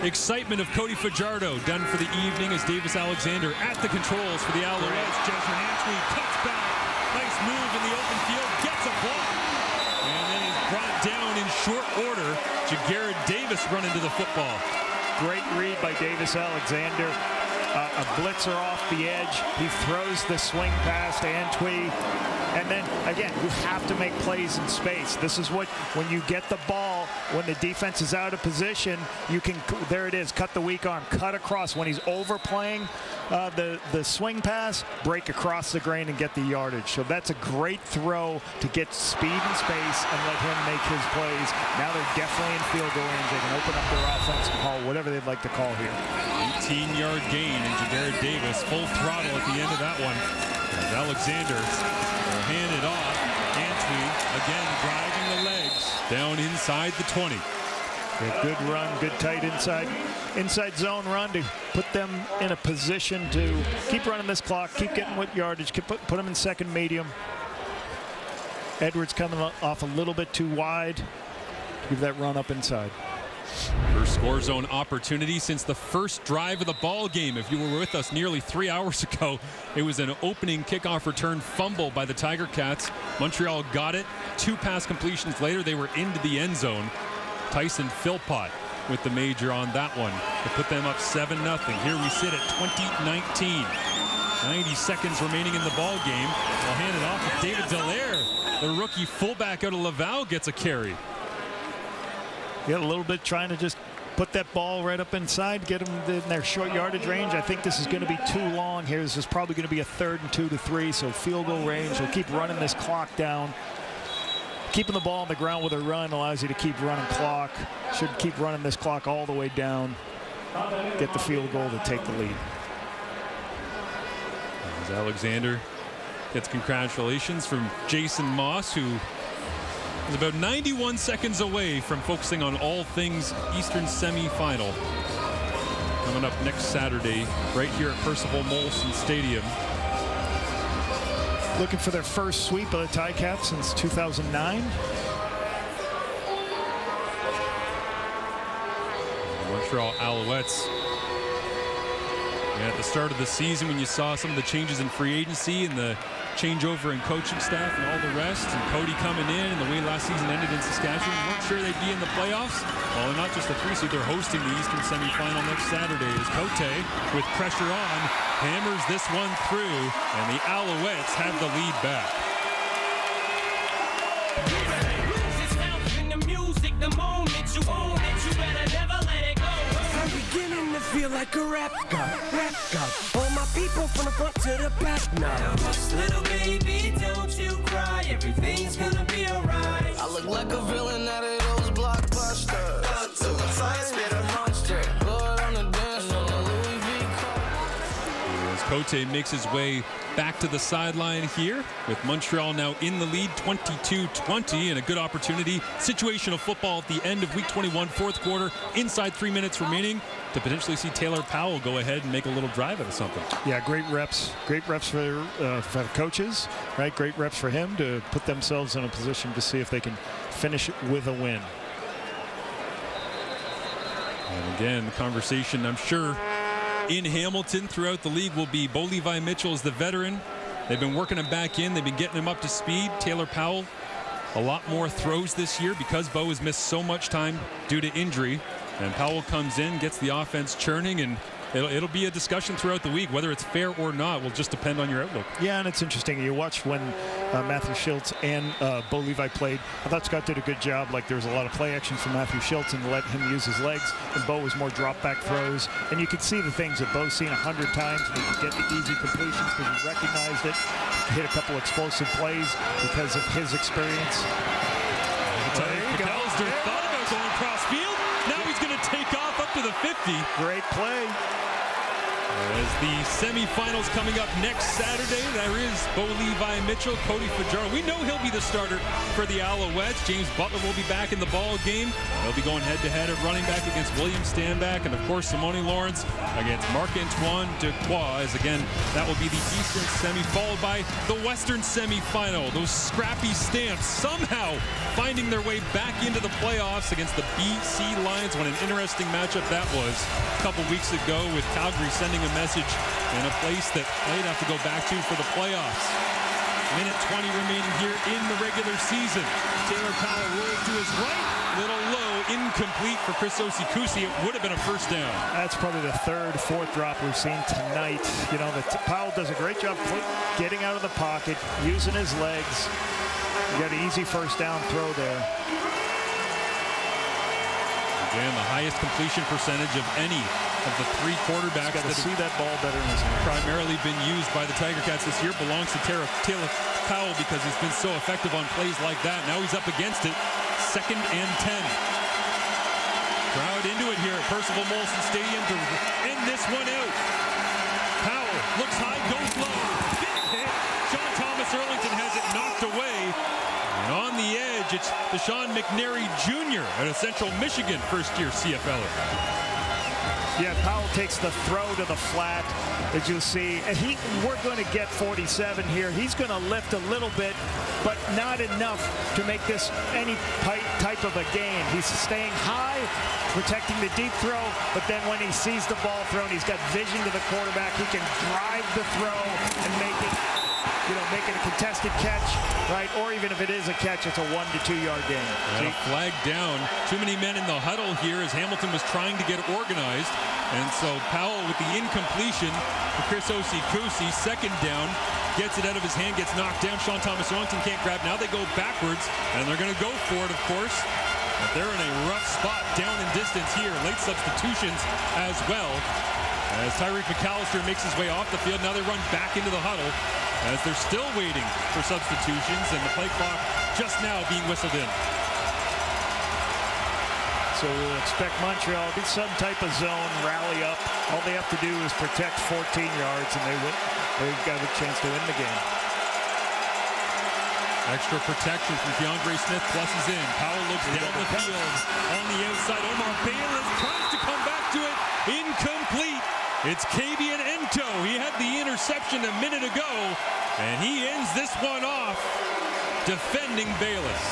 excitement of Cody Fajardo, done for the evening as Davis Alexander at the controls for the Alouettes. Jasmine Antwi cuts back. Nice move in the open field. Gets a block. And then is brought down in short order. Jagarrett Davis running to the football. Great read by Davis Alexander. A blitzer off the edge. He throws the swing pass to Antwi. And then, again, you have to make plays in space. This is what, when you get the ball, when the defense is out of position, you can, there it is, cut the weak arm, cut across. When he's overplaying the swing pass, break across the grain and get the yardage. So that's a great throw to get speed and space and let him make his plays. Now they're definitely in field goal range. They can open up their offense and call whatever they'd like to call here. 18-yard gain, and Jagarrett Davis full throttle at the end of that one. As Alexander will hand it off. Antwi again driving the legs down inside the 20. A good run, good tight inside zone run to put them in a position to keep running this clock, keep getting with yardage, put them in second medium. Edwards coming off a little bit too wide. Give that run up inside. First score zone opportunity since the first drive of the ball game. If you were with us nearly 3 hours ago, it was an opening kickoff return fumble by the Tiger Cats. Montreal got it. 2 pass completions later, they were into the end zone. Tyson Philpott with the major on that one to put them up 7-0. Here we sit at 2019. 90 seconds remaining in the ball game. We'll hand it off to David Dallaire. The rookie fullback out of Laval gets a carry. Yeah, a little bit trying to just put that ball right up inside, get them in their short yardage range. I think this is going to be too long here. This is probably going to be a 3rd and 2 to 3, so field goal range. We'll keep running this clock down. Keeping the ball on the ground with a run allows you to keep running clock. Should keep running this clock all the way down. Get the field goal to take the lead. As Alexander gets congratulations from Jason Moss, who is about 91 seconds away from focusing on all things Eastern semifinal. Coming up next Saturday, right here at Percival Molson Stadium. looking for their first sweep of the Ticats since 2009. Montreal Alouettes. And at the start of the season, when you saw some of the changes in free agency and the changeover in coaching staff and all the rest, and Cody coming in and the way last season ended in Saskatchewan, weren't sure they'd be in the playoffs. Well, they're not just a 3 seed, they're hosting the Eastern semifinal next Saturday as Cote, with pressure on, hammers this one through, and the Alouettes have the lead back. Feel like a rap god. All my people from the front to the back now. Little baby, don't you cry. Everything's gonna be alright. I look like a villain out of those blockbusters. Spit a monster. Blood on the dance on the Louis V. As Cote makes his way back to the sideline here, with Montreal now in the lead 22-20, and a good opportunity. Situational football at the end of week 21, fourth quarter, inside 3 minutes remaining, to potentially see Taylor Powell go ahead and make a little drive out of something. Yeah, great reps for the coaches, right? Great reps for him to put themselves in a position to see if they can finish with a win. And again, the conversation, I'm sure, in Hamilton throughout the league will be Bo Levi Mitchell is the veteran. They've been working him back in. They've been getting him up to speed. Taylor Powell, a lot more throws this year because Bo has missed so much time due to injury. And Powell comes in, gets the offense churning, and it'll be a discussion throughout the week. Whether it's fair or not will just depend on your outlook. Yeah, and it's interesting. You watch when Matthew Schultz and Bo Levi played. I thought Scott did a good job. Like, there was a lot of play action from Matthew Schultz and let him use his legs. And Bo was more drop-back throws. And you could see the things that Bo's seen 100 times. He could get the easy completions because he recognized it. Hit a couple explosive plays because of his experience. McAllister thought about going cross-field. Now he's going to take off up to the 50. Great play. As the semifinals coming up next Saturday, there is Bo Levi Mitchell, Cody Fajardo. We know he'll be the starter for the Alouettes. James Butler will be back in the ball game. They'll be going head-to-head at running back against William Stanback, and of course Simone Lawrence against Marc-Antoine Dequoy. As again, that will be the Eastern semi, followed by the Western semifinal. Those scrappy Stamps somehow finding their way back into the playoffs against the BC Lions. What an interesting matchup that was a couple weeks ago, with Calgary sending a message in a place that they'd have to go back to for the playoffs. Minute 20 remaining here in the regular season. Taylor Powell rolls to his right, little low, incomplete for Chris Osikusi. It would have been a first down. That's probably the third, fourth drop we've seen tonight. You know, Powell does a great job getting out of the pocket, using his legs. You got an easy first down throw there. Again, the highest completion percentage of any of the three quarterbacks that see that ball better in his hands. Primarily been used by the Tiger Cats this year belongs to Taylor Powell because he's been so effective on plays like that. Now he's up against it. 2nd and 10. Crowd into it here at Percival Molson Stadium to end this one out. Powell looks high, goes low. Big hit. Sean Thomas Erlington has it knocked away. And on the edge, it's Deshaun McNary Jr. out of Central Michigan, first-year CFLer. Yeah, Powell takes the throw to the flat, as you'll see. And we're going to get 47 here. He's going to lift a little bit, but not enough to make this any type of a game. He's staying high, protecting the deep throw, but then when he sees the ball thrown, he's got vision to the quarterback. He can drive the throw and make it, make it a contested catch, right? Or even if it is a catch, it's a 1 to 2 yard gain. And a flag down. Too many men in the huddle here as Hamilton was trying to get organized. And so Powell with the incompletion for Chris Osikusi, 2nd down, gets it out of his hand, gets knocked down. Sean Thomas Erlington can't grab. Now they go backwards, and they're going to go for it, of course. But they're in a rough spot down in distance here. Late substitutions as well. As Tyreek McAllister makes his way off the field, now they run back into the huddle as they're still waiting for substitutions, and the play clock just now being whistled in. So we'll expect Montreal to be some type of zone, rally up. All they have to do is protect 14 yards, and they've got a chance to win the game. Extra protection from DeAndre Smith, pluses in. Powell looks down the field on the outside. Omar Bayless tries to come back to it. Incomplete. It's Kavian Ento. He had the interception a minute ago. And he ends this one off defending Bayless.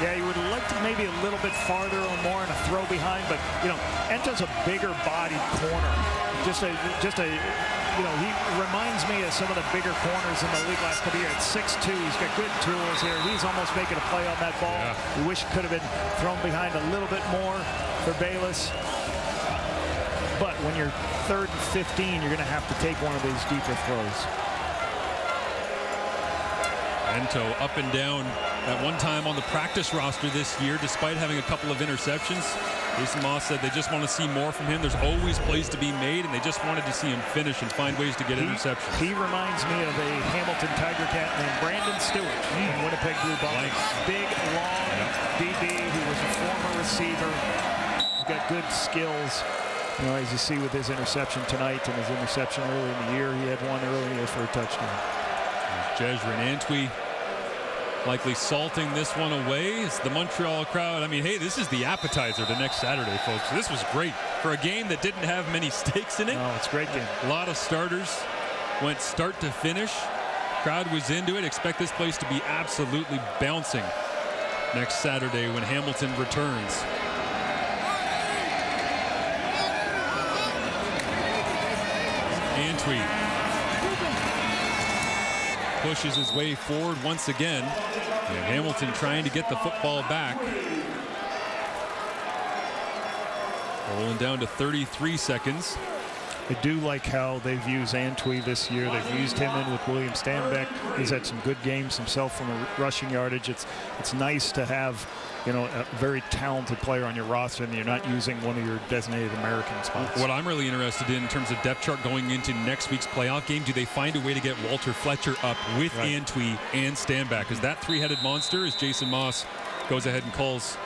Yeah, you would like to maybe a little bit farther or more in a throw behind, but Ento's a bigger bodied corner. Just a he reminds me of some of the bigger corners in the league last couple of years. At 6'2", he's got good tools here. He's almost making a play on that ball. Yeah. We wish it could have been thrown behind a little bit more for Bayless. But when you're 3rd and 15, you're going to have to take one of these deeper throws. Ento up and down at one time on the practice roster this year, despite having a couple of interceptions. Jason Moss said they just want to see more from him. There's always plays to be made, and they just wanted to see him finish and find ways to get interceptions. He reminds me of a Hamilton Tiger Cat named Brandon Stewart in Winnipeg Blue Bombers. Big, long DB who was a former receiver. He's got good skills. As you see with his interception tonight and his interception early in the year, he had one early in the year for a touchdown. Jezrin Antwi likely salting this one away. It's the Montreal crowd. I mean, hey, this is the appetizer to next Saturday, folks. This was great for a game that didn't have many stakes in it. No, it's a great game. A lot of starters went start to finish. Crowd was into it. Expect this place to be absolutely bouncing next Saturday when Hamilton returns. Antwi pushes his way forward once again, and Hamilton trying to get the football back. Rolling down to 33 seconds. I do like how they've used Antwi this year. They've used him in with William Stanbeck. He's had some good games himself from a rushing yardage. It's nice to have a very talented player on your roster, and you're not using one of your designated American spots. What I'm really interested in terms of depth chart going into next week's playoff game, do they find a way to get Walter Fletcher up with Antwi and Stanback? Because that three-headed monster, as Jason Moss goes ahead and calls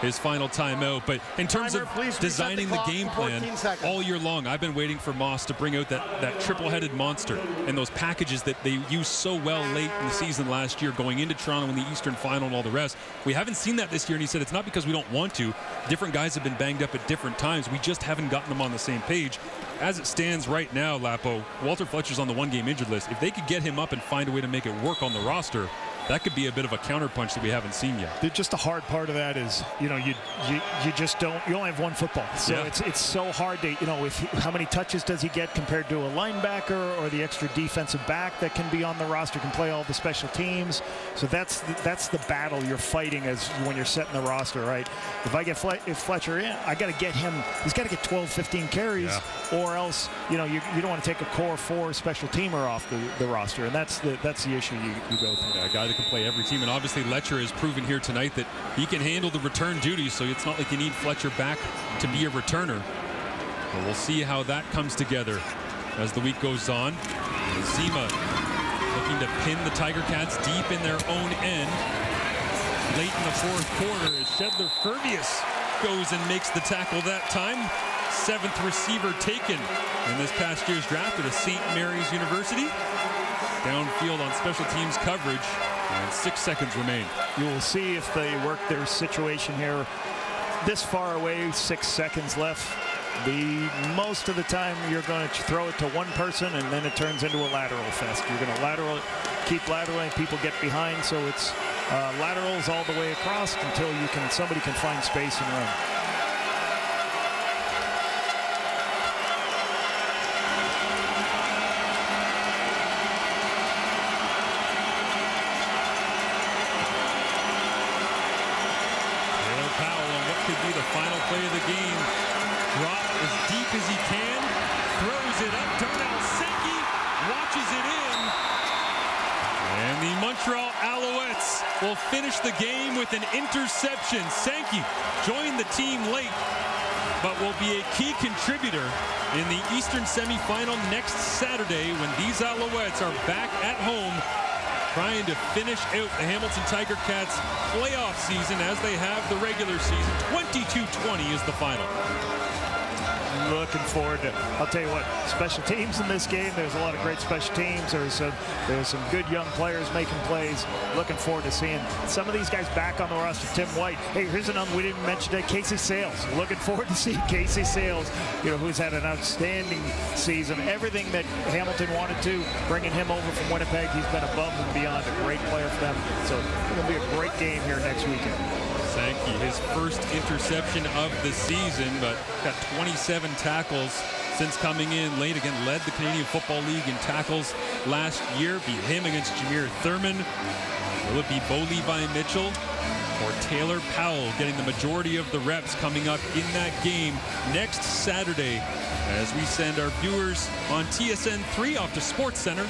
his final timeout. But in terms of designing the game plan all year long, I've been waiting for Moss to bring out that triple-headed monster and those packages that they used so well late in the season last year, going into Toronto in the Eastern Final and all the rest. We haven't seen that this year, and he said it's not because we don't want to. Different guys have been banged up at different times. We just haven't gotten them on the same page. As it stands right now, Lapo, Walter Fletcher's on the one-game injured list. If they could get him up and find a way to make it work on the roster, that could be a bit of a counterpunch that we haven't seen yet. Just the hard part of that is, you just don't. You only have one football, so it's so hard to, how many touches does he get compared to a linebacker or the extra defensive back that can be on the roster, can play all the special teams. So that's the battle you're fighting as when you're setting the roster, right? If I get Fletcher in, I got to get him. He's got to get 12, 15 carries, or else you don't want to take a core 4 special teamer off the roster, and that's the issue you go through. A guy that can play every team, and obviously Letcher has proven here tonight that he can handle the return duties, so it's not like you need Fletcher back to be a returner. But we'll see how that comes together as the week goes on. Zima looking to pin the Tiger Cats deep in their own end. Late in the fourth quarter as Shedler Fervius goes and makes the tackle that time. 7th receiver taken in this past year's draft at St. Mary's University. Downfield on special teams coverage, and 6 seconds remain. You will see if they work their situation here. This far away, 6 seconds left. Most of the time you're going to throw it to one person, and then it turns into a lateral fest. You're going to keep lateraling, people get behind, so it's laterals all the way across until somebody can find space and run. Final play of the game. Drop as deep as he can. Throws it up. Darnell Sankey watches it in. And the Montreal Alouettes will finish the game with an interception. Sankey joined the team late, but will be a key contributor in the Eastern semifinal next Saturday when these Alouettes are back at home trying to finish out the Hamilton Tiger Cats playoff season as they have the regular season. 22-20 is the final. looking forward to, I'll tell you what, special teams in this game. There's a lot of great special teams. There's some good young players making plays. Looking forward to seeing some of these guys back on the roster. Tim White. Hey, here's another we didn't mention today, Casey Sales. Looking forward to seeing Casey Sales, who's had an outstanding season. Everything that Hamilton wanted to, bringing him over from Winnipeg, he's been above and beyond a great player for them. So it's going to be a great game here next weekend. Sankey, his first interception of the season, but got 27 tackles since coming in late. Again, led the Canadian Football League in tackles last year. Beat him against Jameer Thurman. Will it be Bo Levi Mitchell or Taylor Powell getting the majority of the reps coming up in that game next Saturday as we send our viewers on TSN 3 off to SportsCenter